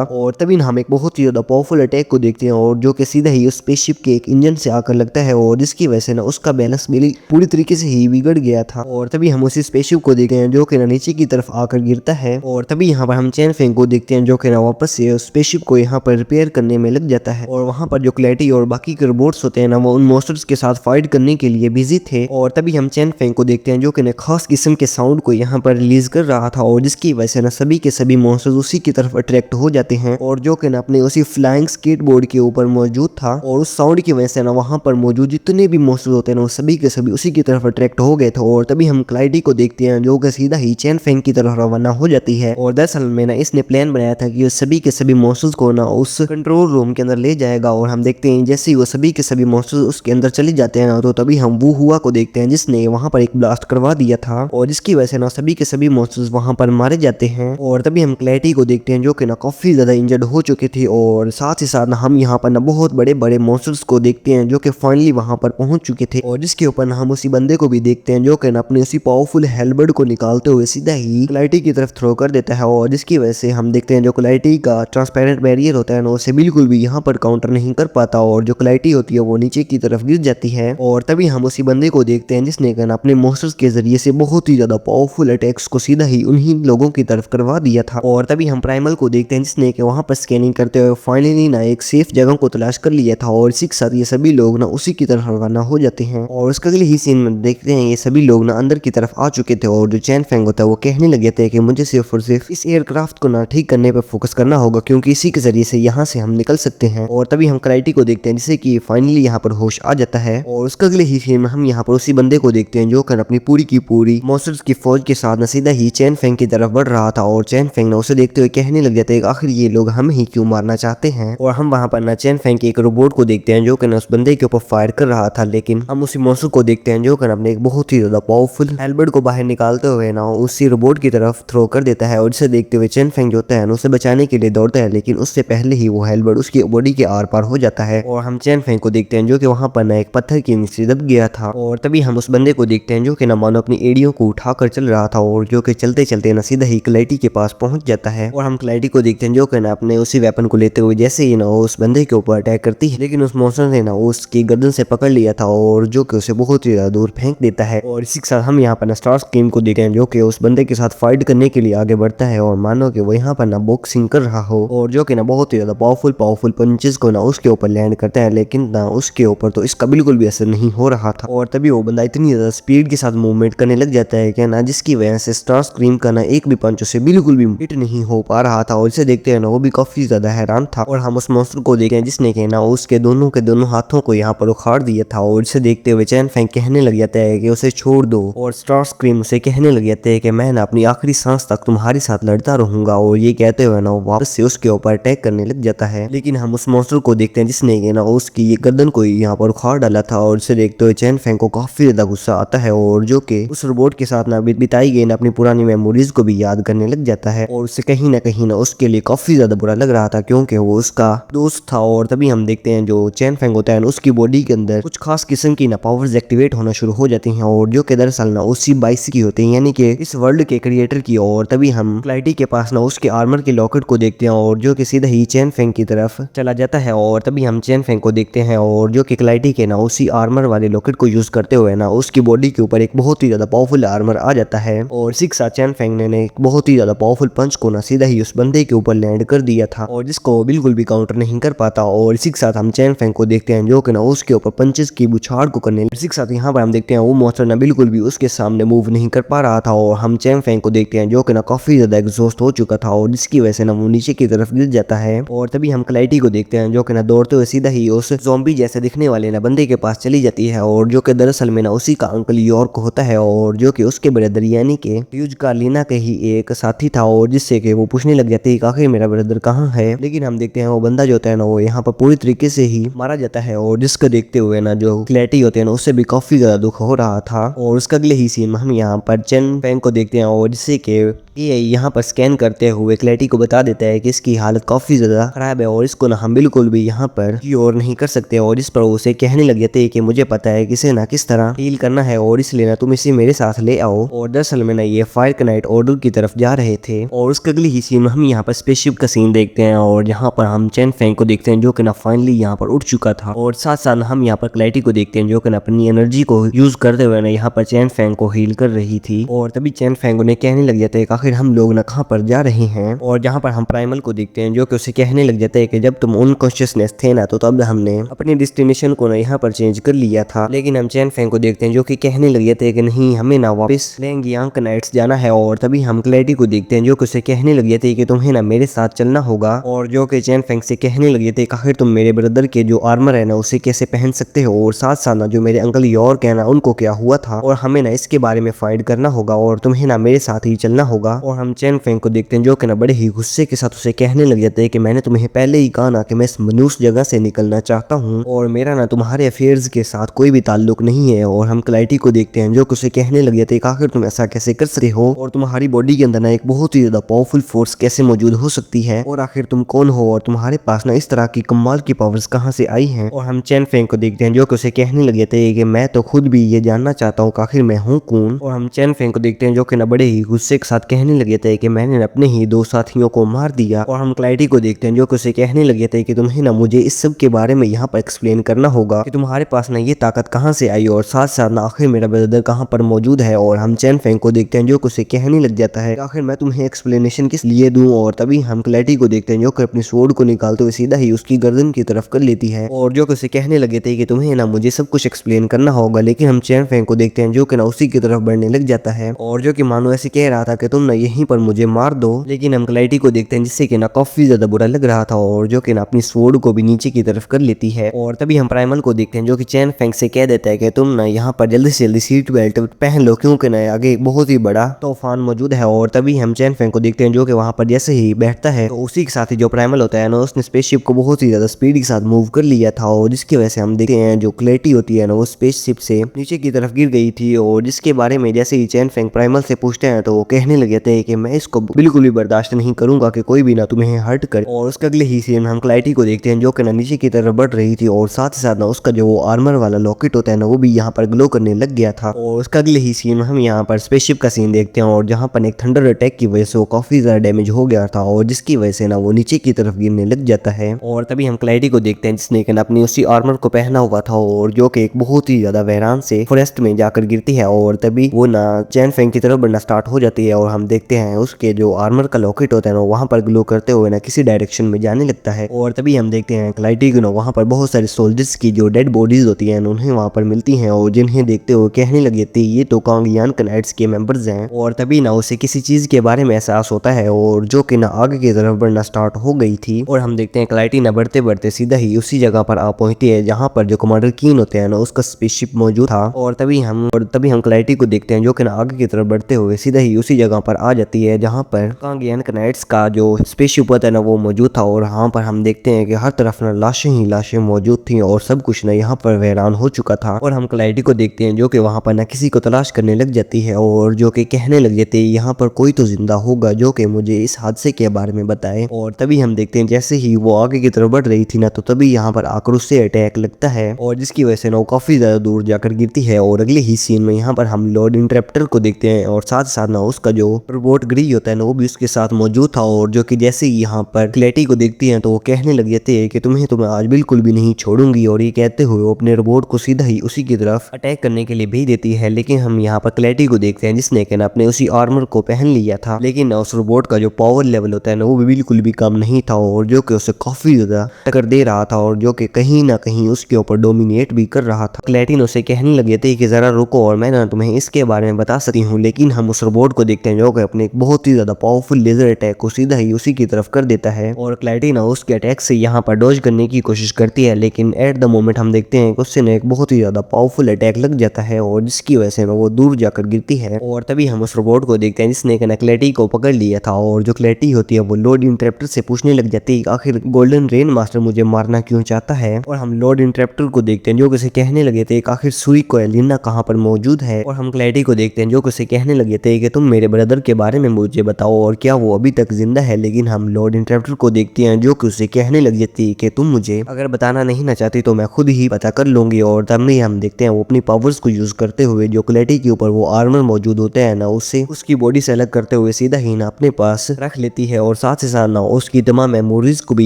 और तभी ना हम एक बहुत ही ज्यादा पावरफुल अटैक को देखते हैं और जो कि सीधा ही उस स्पेसशिप के एक इंजन से आकर लगता है और जिसकी वजह से ना उसका बैलेंस पूरी तरीके से ही बिगड़ गया था। और तभी हम उसी स्पेसशिप को देखते हैं जो कि ना नीचे की तरफ आकर गिरता है। और तभी यहाँ पर हम चैन फेंग को देखते हैं जो कि ना वापस से उस स्पेसशिप को यहाँ पर रिपेयर करने में लग जाता है। और वहाँ पर जो क्लैरिटी और बाकी के रोबोट्स होते हैं ना वो उन मॉन्स्टर्स के साथ फाइट करने के लिए बिजी थे। और तभी हम चैन फेंग को देखते हैं जो कि ना खास किस्म के साउंड को यहाँ पर रिलीज कर रहा था और जिसकी वजह से ना सभी के सभी मॉन्स्टर्स उसी की तरफ अट्रैक्ट हो जाते हैं। और जो कि ना अपने उसी फ्लाइंग स्केटबोर्ड के ऊपर मौजूद था और उस साउंड की वजह से ना वहाँ पर मौजूद जितने भी मॉन्स्टर्स होते हैं ना वो सभी के सभी उसी की तरफ अट्रैक्ट हो गए थे। और तभी हम क्लाइडी को देखते हैं जो कि सीधा ही चैन फेंग की तरफ रवाना हो जाती है। और दरअसल में ना इसने प्लान बनाया था कि वो सभी के सभी मॉन्स्टर्स को ना उस कंट्रोल रूम के अंदर ले जाएगा। और हम देखते हैं जैसे ही वो सभी के सभी मॉन्स्टर्स उसके अंदर चले जाते हैं ना तो तभी हम वो हुआ को देखते हैं जिसने वहां पर एक ब्लास्ट करवा दिया था और जिसकी वजह से ना सभी के सभी मॉन्स्टर्स वहां पर मारे जाते हैं। और तभी हम क्लैरिटी को देखते हैं जो कि ना काफी ज्यादा इंजर्ड हो चुके थे और साथ ही साथ ना हम यहाँ पर ना बहुत बड़े बड़े मॉन्स्टर्स को देखते हैं जो कि फाइनली वहां पर पहुंच चुके थे। और जिसके ऊपर ना हम उसी बंदे को भी देखते हैं जो कि ना अपने उसी पावरफुल हेलबर्ड को निकालते हुए सीधा ही क्लैरिटी की तरफ थ्रो कर देता है। और जिसकी वजह से हम देखते हैं जो क्लैरिटी का ट्रांसपेरेंट बैरियर होता है ना उसे बिल्कुल भी यहाँ पर काउंटर नहीं कर पाता और जो क्लैरिटी होती है वो नीचे की तरफ गिर जाती है। और तभी हम उसी बंदे को देखते हैं जिसने अपने मॉन्स्टर्स के जरिए से बहुत ही ज्यादा पावरफुल अटैक्स को सीधा ही उन्हीं लोगों की तरफ करवा दिया था। और तभी हम प्राइमल को देखते हैं जिसने वहां पर स्कैनिंग करते हुए फाइनली ना एक सेफ जगह को तलाश कर लिया था और इसी के साथ ये सभी लोग ना उसी की तरफ रवाना हो जाते हैं। और उसके अगले ही सीन में देखते हैं ये सभी लोग ना अंदर की तरफ आ चुके थे और जो चैन फेंग होता है वो कहने लगे थे कि मुझे सिर्फ और सिर्फ इस एयरक्राफ्ट को ना ठीक करने पर फोकस करना होगा क्योंकि इसी के जरिए से यहाँ से हम निकल सकते हैं। और तभी हम क्लैरिटी को देखते हैं जिससे कि फाइनली यहाँ पर होश आ जाता है। और उसके अगले ही सीन में हम यहाँ पर उसी बंदे को देखते हैं जो कर अपनी पूरी की पूरी मॉन्स्टर्स की फौज के साथ सीधा ही चैन फेंग की तरफ बढ़ रहा था। और चैन फेंग ना उसे देखते हुए कहने लग जाते हैं आखिर ये लोग हमें ही क्यों मारना चाहते हैं। और हम वहां पर ना चैन फेंग के एक रोबोट को देखते हैं जो कि उस बंदे के ऊपर फायर कर रहा था लेकिन हम उसी मॉन्स्टर को देखते हैं जो कि अपने एक बहुत ही ज्यादा पावरफुल हेलबर्ड को बाहर निकालते हुए ना उसी रोबोट की तरफ थ्रो कर देता है। और इसे देखते हुए चैन फेंग जो होता है उसे बचाने के लिए दौड़ता है लेकिन उससे पहले ही वो हेलबर्ड उसकी बॉडी के आर पार हो जाता है। और हम चैन फेंग को देखते हैं जो कि वहां पर ना एक पत्थर के नीचे दब गया था। और तभी हम उस बंदे को देखते हैं जो कि ना मानो अपनी एड़ियों को उठाकर चल रहा था और जो कि चलते चलते ना सीधा ही क्लैरिटी के पास पहुंच जाता है। और हम क्लैरिटी को देखते हैं जो कि ना अपने उसी वेपन को लेते हुए जैसे ही ना उस बंदे के ऊपर अटैक करती है लेकिन उस मॉन्स्टर ने ना उसकी गर्दन से पकड़ लिया था और जो कि उसे बहुत ही ज्यादा दूर फेंक देता है। और इसी के साथ हम यहाँ पर ना स्टार स्क्रीम को देखते हैं जो कि उस बंदे के साथ फाइट करने के लिए आगे बढ़ता है और मानो कि वो यहाँ पर ना बॉक्सिंग कर रहा हो और जो कि ना बहुत ही ज्यादा पावरफुल पंचेस को ना उसके ऊपर लैंड करता है लेकिन ना उसके ऊपर तो इसका बिल्कुल भी असर नहीं हो रहा था। और तभी वो बंदा इतनी ज्यादा स्पीड के साथ मूवमेंट करने लग जाता है क्या ना जिसकी वजह से स्टार स्क्रीम का ना एक भी पंच उसे बिल्कुल भी हिट नहीं हो पा रहा था। और इसे देखते हैं ना वो भी काफी ज्यादा हैरान था। और हम उस मॉन्स्टर को देखते हैं जिसने कि ना उसके दोनों के दोनों हाथों को यहाँ पर उखाड़ दिया था। और इसे देखते हुए चैन फेंग कहने लग जाता है कि उसे छोड़ दो और स्टार स्क्रीम उसे कहने लग जाते हैं कि मैं ना अपनी आखिरी सांस तक तुम्हारे साथ लड़ता रहूंगा। और ये कहते हुए ना वो वापस से उसके ऊपर अटैक करने लग जाता है लेकिन हम उस मॉन्स्टर को देखते हैं जिसने कि ना उसकी ये गर्दन को यहाँ पर उखाड़ डाला था। और इसे देखते हुए चैन फेंग को काफी ज्यादा गुस्सा आता है और जो कि उस रोबोट के साथ ना बिताई गई ना अपनी पुरानी मेमोरीज को भी याद करने लग जाता है। और उससे कहीं ना उसके लिए काफी ज्यादा बुरा लग रहा था क्योंकि वो उसका दोस्त था। और तभी हम देखते हैं जो चैन फेंग होता है ना उसकी बॉडी के अंदर कुछ खास किस्म की ना पावर्स एक्टिवेट होना शुरू हो जाती हैं और जो कि दरअसल ना उसी बाइस की होती हैं यानी कि इस वर्ल्ड के क्रिएटर की। और तभी हम क्लैरिटी के पास ना उसके आर्मर के लॉकेट को देखते हैं और जो कि सीधा ही चैन फेंग की तरफ चला जाता है। और तभी हम चैन फेंग को देखते हैं और जो कि क्लैरिटी के ना उसी आर्मर वाले लॉकेट को यूज करते हुए ना उसकी बॉडी के ऊपर एक बहुत ही ज्यादा पावरफुल आर्मर आ जाता है। और इसी के साथ चैन फेंग ने एक बहुत ही ज्यादा पावरफुल पंच को ना सीधा ही उस बंदे के ऊपर लैंड कर दिया था और जिसको वो बिल्कुल भी काउंटर नहीं कर पाता। और इसी के साथ हम चैन फेंग को देखते हैं जो कि ना उसके ऊपर पंचेस की बुछाड़ को करने। इसी के साथ यहाँ पर हम देखते हैं वो मॉन्स्टर ना बिल्कुल भी उसके सामने मूव नहीं कर पा रहा था। और हम चैन फेंग को देखते हैं जो कि ना काफी ज्यादा एग्जॉस्ट हो चुका था और जिसकी वजह से ना वो नीचे की तरफ गिर जाता है। और तभी हम क्लैरिटी को देखते हैं जो कि ना दौड़ते हुए सीधा ही उस ज़ॉम्बी जैसे दिखने वाले ना बंदे क्लैरिटी के पास चली जाती है और जो कि दरअसल में ना उसी का अंकल यॉर्क होता है और जो कि उसके ब्रदर यानी कि ह्यूज कार्लिना के ही एक साथी था और जिससे कि वो पूछने लग जाते हैं कि आखिर मेरा ब्रदर कहाँ है। लेकिन हम देखते हैं वो बंदा जो होता है ना वो यहाँ पर पूरी तरीके से ही मारा जाता है और जिसको देखते हुए ना जो क्लैरिटी होते हैं ना उससे भी काफी ज्यादा दुख हो रहा था। और उसका अगले ही सीन में हम यहाँ पर चेन फेंग को देखते हैं और जिससे कि ये यहाँ पर स्कैन करते हुए क्लैरिटी को बता देता है कि इसकी हालत काफी ज्यादा खराब है और इसको ना हम बिल्कुल भी यहाँ पर क्योर नहीं कर सकते। और इस पर उसे कहने लग जाते हैं कि मुझे पता है कि इसे ना किस तरह हील करना है और इसलिए ना तुम इसे मेरे साथ ले आओ। और दरअसल में ना ये फायर नाइट ऑर्डर की तरफ जा रहे थे और उसके अगले ही सीन में हम यहाँ पर स्पेसशिप का सीन देखते हैं और यहाँ पर हम चेन फेंग को देखते हैं जो कि ना फाइनली यहाँ पर उठ चुका था। और साथ साथ हम यहाँ पर क्लैरिटी को देखते हैं जो कि ना अपनी एनर्जी को यूज करते हुए ना यहाँ पर चेन फेंग को हील कर रही थी। और तभी चेन फेंग उन्हें कहने लग जाते हैं कि आखिर हम लोग ना कहाँ पर जा रहे हैं। और जहाँ पर हम प्राइमल को देखते हैं जो कि उसे कहने लग जाते हैं कि जब तुम अनकॉन्शियसनेस थे ना तो तब हमने अपनी डेस्टिनेशन को ना यहाँ पर चेंज कर लिया था। लेकिन हम चेन फेंग को देखते हैं जो कि कहने लग जाते हैं कि नहीं हमें ना वापस लेंगियांग नाइट्स जाना है। और तभी हम क्लैरिटी को देखते हैं जो कि उसे कहने लग जाते हैं कि तुम्हें ना मेरे साथ चलना होगा। और जो कि चेन फेंग से कहने लग जाते हैं कि आखिर तुम मेरे ब्रदर के जो आर्मर है ना उसे कैसे पहन सकते हो और साथ साथ ना जो मेरे अंकल यॉर्क है ना उनको क्या हुआ था और हमें ना इसके बारे में फाइट करना होगा और तुम्हें ना मेरे साथ ही चलना होगा। और हम चेन फेंग को देखते हैं जो कि ना बड़े ही गुस्से के साथ उसे कहने लग जाते हैं कि मैंने तुम्हें पहले ही कहा ना कि मैं इस मनुष्य जगह से निकलना चाहता हूँ और मेरा ना तुम्हारे अफेयर्स के साथ कोई भी ताल्लुक नहीं है। और हम क्लैरिटी को देखते हैं जो कि उसे कहने लग जाते हैं कि आखिर तुम ऐसा कैसे कर सकते हो और तुम्हारी बॉडी के अंदर ना एक बहुत ही ज्यादा पावरफुल फोर्स कैसे मौजूद हो सकती है और आखिर तुम कौन हो और तुम्हारे पास ना इस तरह की कमाल की पावर्स कहाँ से आई हैं। और हम चेन फेंग को देखते हैं जो कि उसे कहने लग जाते हैं कि मैं तो खुद भी ये जानना चाहता हूँ कि आखिर मैं हूँ कौन। और हम चेन फेंग को देखते हैं जो कि ना बड़े ही गुस्से के साथ कहने लग जाते हैं कि मैंने अपने ही 2 साथियों को मार दिया। और हम क्लैरिटी को देखते हैं जो कि उसे कहने लग जाते हैं कि तुम्हें ना मुझे इस सब के बारे में यहाँ पर एक्सप्लेन करना होगा कि तुम्हारे पास ना ये ताकत कहाँ से आई और साथ साथ ना आखिर मेरा ब्रदर कहाँ पर मौजूद है। और हम चेन फेंग को देखते हैं जो कि उसे कहने लग जाता है आखिर मैं तुम्हें एक्सप्लेनेशन किस लिए दूं। और तभी हम क्लैरिटी को देखते हैं जो कि अपनी स्वॉर्ड को निकालते हुए सीधा ही उसकी गर्दन की तरफ कर लेती है और जो कि उसे कहने लगे थे कि तुम्हें ना मुझे सब कुछ एक्सप्लेन करना होगा। लेकिन हम चेन फेंग को देखते हैं जो कि ना उसी की तरफ बढ़ने लग जाता है और जो कि मानो ऐसे कह रहा था कि तुम ना यहीं पर मुझे मार दो। लेकिन हम क्लैरिटी को देखते हैं जिससे कि ना काफी ज्यादा बुरा लग रहा था और जो कि ना अपनी स्वॉर्ड को भी नीचे की तरफ कर लेती है। और तभी हम प्राइमल को देखते हैं जो कि चेन फेंग से कह देता है कि तुम ना यहाँ पर जल्दी से जल्दी सीट बेल्ट पहन लो क्योंकि ना आगे बहुत ही बड़ा तूफान मौजूद है। और तभी हम चेन फेंग को देखते हैं जो कि वहां पर जैसे ही बैठता है तो उसी के साथ ही जो प्राइमल होता है ना उसने स्पेसशिप को बहुत ही ज्यादा स्पीड के साथ मूव कर लिया था और जिसकी वजह से हम देखते हैं जो क्लैरिटी होती है ना वो स्पेसशिप से नीचे की तरफ गिर गई थी। और जिसके बारे में जैसे ही चेन फेंग प्राइमल से पूछते हैं तो वो कहने लगे थे कि मैं इसको बिल्कुल भी बर्दाश्त नहीं करूंगा कि कोई भी ना तुम्हें हर्ट करे। और उसके अगले ही सीन हम क्लैरिटी को देखते हैं जो कि ना नीचे की तरफ बढ़ रही थी और साथ ही साथ ना उसका जो आर्मर वाला लॉकेट होता है ना वो भी यहाँ पर ग्लो करने लग गया था। और उसका अगले ही सीन में हम यहाँ पर स्पेसशिप का सीन देखते हैं और जहाँ पर एक थंडर अटैक की वजह से वो काफी ज्यादा डैमेज हो गया था और जिसकी वजह से ना वो नीचे की तरफ गिरने लग जाता है। और तभी हम क्लैरिटी को देखते हैं जिसने कि अपनी उसी आर्मर को पहना हुआ था और जो कि एक बहुत ही ज्यादा वैरान से फॉरेस्ट में जाकर गिरती है और तभी वो ना चेन फेंग की तरफ बढ़ना स्टार्ट हो जाती है और हम देखते हैं उसके जो आर्मर का लॉकेट होता है ना वहाँ पर ग्लो करते हुए ना किसी डायरेक्शन में जाने लगता है। और तभी हम देखते हैं क्लैरिटी को ना वहाँ पर बहुत सारे सोल्जर्स की जो डेड बॉडीज होती हैं उन्हें वहाँ पर मिलती हैं और जिन्हें देखते हुए कहने लगे थे ये तो कांगियान नाइट्स के मेंबर्स हैं। और तभी ना उसे किसी चीज के बारे में एहसास होता है और जो कि ना आगे की तरफ बढ़ना स्टार्ट हो गई थी। और हम देखते हैं क्लैरिटी ना बढ़ते बढ़ते सीधा ही उसी जगह पर आ पहुंचती है जहाँ पर जो कमांडर कीन होते हैं ना उसका स्पेसशिप मौजूद था। और तभी हम क्लैरिटी को देखते हैं जो कि ना आगे की तरफ बढ़ते हुए सीधा ही उसी जगह पर आ जाती है जहाँ पर कांगियान नाइट्स का जो स्पेसशिप होता है ना वो मौजूद था। और यहाँ पर हम देखते हैं कि हर तरफ ना लाशें ही लाशें मौजूद थी और सब कुछ ना यहाँ पर वीरान हो चुका था। और हम क्लैरिटी को देखते हैं जो कि वहाँ पर ना किसी को तलाश करने लग जाती है और जो कि कहने लग जाते हैं यहाँ पर कोई तो जिंदा होगा जो कि मुझे इस हादसे के बारे में बताए। और तभी हम देखते हैं जैसे ही वो आगे की तरफ बढ़ रही थी ना तो तभी यहाँ पर आकर उससे अटैक लगता है और जिसकी वजह से ना वो काफी ज्यादा दूर जाकर गिरती है। और अगले ही सीन में यहाँ पर हम लॉर्ड इंटरप्टर को देखते हैं और साथ साथ ना उसका जो रोबोट ग्री होता है ना वो भी उसके साथ मौजूद था। और जो कि जैसे ही यहाँ पर क्लैरिटी को देखती है तो वो कहने लग जाते हैं कि तुम्हें तो मैं आज बिल्कुल भी नहीं छोड़ूंगी। और ये कहते हुए वो अपने रोबोट को सीधा ही उसी की तरफ अटैक करने के लिए भेज देती है। लेकिन हम यहाँ पर क्लैरिटी को देखते हैं जिसने कि ना अपने उसी आर्मर को पहन लिया था लेकिन ना उस रोबोट का जो पावर लेवल होता है ना वो भी बिल्कुल भी कम नहीं था और जो कि उसे काफी ज्यादा टक्कर दे रहा था और जो कि कहीं ना कहीं उसके ऊपर डोमिनेट भी कर रहा था। क्लैरिटी उसे कहने लगे थे कि जरा रुको और मैं ना तुम्हें इसके बारे में बता सकती हूँ। लेकिन हम उस रोबोट को देखते हैं जो कि अपने एक बहुत ही ज्यादा पावरफुल लेजर अटैक को सीधा ही उसी की तरफ कर देता है और क्लैरिटी ना उसके अटैक से यहाँ पर डॉज करने की कोशिश करती है। लेकिन एट द मोमेंट हम देखते हैं कि उससे ना एक बहुत ही ज्यादा पावरफुल अटैक लग जाता है और जिसकी वजह से ना वो दूर जाकर गिरती है। और तभी हम उस रोबोट को देखते हैं जिसने एक क्लैरिटी को पकड़ लिया था और जो क्लैरिटी होती है वो लॉर्ड इंटरप्टर से पूछने लग जाती है आखिर गोल्डन रेन मास्टर मुझे मारना क्यों चाहता है। और हम लॉर्ड इंटरप्टर को देखते हैं जो कि उसे कहने लगे थे आखिर सुइको एलिना कहाँ पर मौजूद है। और हम क्लैरिटी को देखते हैं जो कि उसे कहने लगे थे कि तुम मेरे ब्रदर के बारे में मुझे बताओ और क्या वो अभी तक जिंदा है। लेकिन हम लॉर्ड इंटरप्टर को देखते हैं जो कि उसे कहने लग जाती है कि तुम मुझे अगर बताना नहीं ना चाहती तो मैं खुद ही पता कर लूंगी। और तब में हम देखते हैं वो अपनी पावर्स को यूज करते हुए जो क्लैरिटी के ऊपर वो आर्मर मौजूद होते हैं ना उससे उसकी बॉडी से अलग करते हुए सीधा ही ना अपने पास रख लेती है और साथ ही साथ ना उसकी तमाम मेमोरीज को भी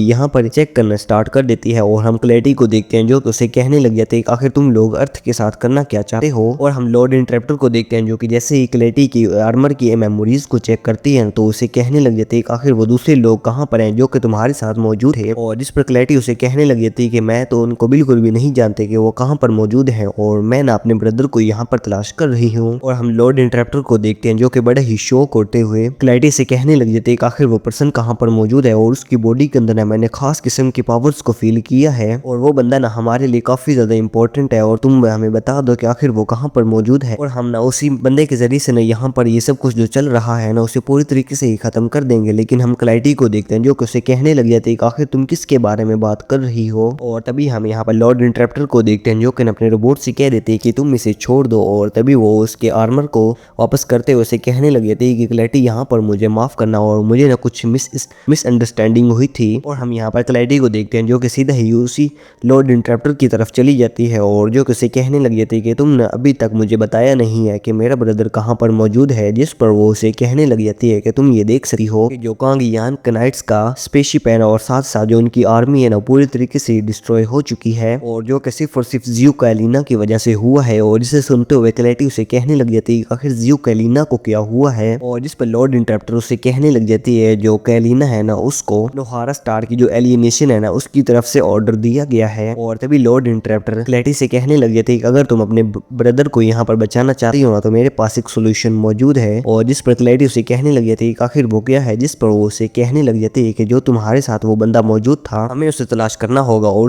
यहाँ पर चेक करना स्टार्ट कर देती है। और हम क्लैरिटी को देखते हैं जो कि उसे कहने लग जाते हैं आखिर तुम लोग अर्थ के साथ करना क्या चाहते हो। और हम लॉर्ड इंटरप्टर को देखते हैं जो कि जैसे ही क्लैरिटी की आर्मर की मेमोरीज को चेक करती है तो उसे कहने लग जाते हैं आखिर वो दूसरे लोग कहाँ पर हैं जो कि तुम्हारे साथ मौजूद है। और जिस पर क्लैरिटी उसे कहने लग जाती है कि मैं तो उनको बिल्कुल भी नहीं जानते कि वो कहाँ पर मौजूद है और मैं ना अपने ब्रदर को यहाँ पर तलाश कर रही हूँ। और हम लॉर्ड इंटरप्टर को देखते हैं जो कि बड़े ही शौक होते हुए क्लैरिटी से कहने लग जाते हैं आखिर वो पर्सन कहाँ पर मौजूद है और उसकी बॉडी के अंदर ना मैंने खास किस्म की पावर्स को फील किया है और वो बंदा ना हमारे लिए काफी ज्यादा इंपॉर्टेंट है और तुम हमें बता दो कि आखिर वो कहाँ पर मौजूद है। और हम ना उसी बंदे के जरिए से ना यहाँ पर ये सब कुछ जो चल रहा है ना उसे पूरी तरीके से ही खत्म कर देंगे। लेकिन हम क्लैरिटी को देखते हैं जो कि उसे कहने लग जाते हैं आखिर तुम किसके बारे में बात कर रही हो। और तभी हम यहाँ पर लॉर्ड इंटरप्टर को देखते हैं जो कि अपने रोबोट से कह देते हैं कि तुम इसे छोड़ दो। और तभी वो उसके आर्मर को वापस करते हुए उसे कहने लग जाते हैं कि क्लैरिटी यहाँ पर मुझे माफ करना और मुझे ना कुछ मिसअंडरस्टैंडिंग हुई थी। और हम यहाँ पर क्लैरिटी को देखते हैं जो कि सीधा ही उसी लॉर्ड इंटरप्टर की तरफ चली जाती है और जो कि उसे कहने लग जाती है कि तुमने अभी तक मुझे बताया नहीं है कि मेरा ब्रदर कहाँ पर मौजूद है। जिस पर वो उसे कहने लग जाती है कि तुम ये देख सकती हो कि जो कांगियान कनाइट्स का स्पेसशिप है ना और साथ साथ जो उनकी आर्मी है ना पूरी तरीके से डिस्ट्रॉय हो चुकी है और जो कि सिर्फ और सिर्फ जियो कैलिना की वजह से हुआ है। और जिसे सुनते हुए क्लैरिटी उसे कहने लग जाती है आखिर जियो कैलिना को क्या हुआ है। और जिस पर लॉर्ड इंटरप्टर उसे कहने लग जाती है जो कैलिना है ना उसको नोहारा स्टार की जो एलियनेशन है ना उसकी तरफ से ऑर्डर दिया गया है। और तभी लॉर्ड इंटरप्टर क्लैरिटी से कहने लग जाती है कि अगर तुम अपने ब्रदर को यहाँ पर बचाना चाहती हो ना तो मेरे पास एक सोल्यूशन मौजूद है। और जिस पर क्लैरिटी उसे कहने लग जाती है कि आखिर वो क्या है। जिस पर वो उसे कहने लग जाती है कि जो तुम्हारे साथ वो बंदा मौजूद था हमें उसे तलाश करना होगा और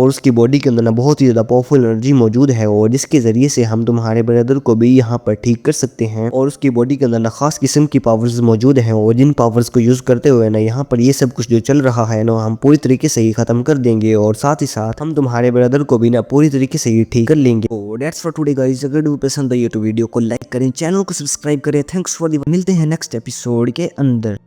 उसकी बॉडी के अंदर ना बहुत ही ज्यादा पावरफुल एनर्जी मौजूद है और जिसके जरिए से हम तुम्हारे ब्रदर को भी यहाँ पर ठीक कर सकते हैं। और उसकी बॉडी के अंदर ना खास किस्म की पावर्स मौजूद है और जिन पावर्स को यूज करते हुए ना यहाँ पर ये सब कुछ जो चल रहा है ना हम पूरी तरीके से ही खत्म कर देंगे और साथ ही साथ हम तुम्हारे ब्रदर को भी ना पूरी तरीके से ही ठीक कर लेंगे। तो दैट्स फॉर टुडे गाइस। अगर वीडियो पसंद आई तो वीडियो को लाइक करें, चैनल को सब्सक्राइब करें। थैंक्स फॉर मिलते हैं नेक्स्ट एपिसोड के अंदर।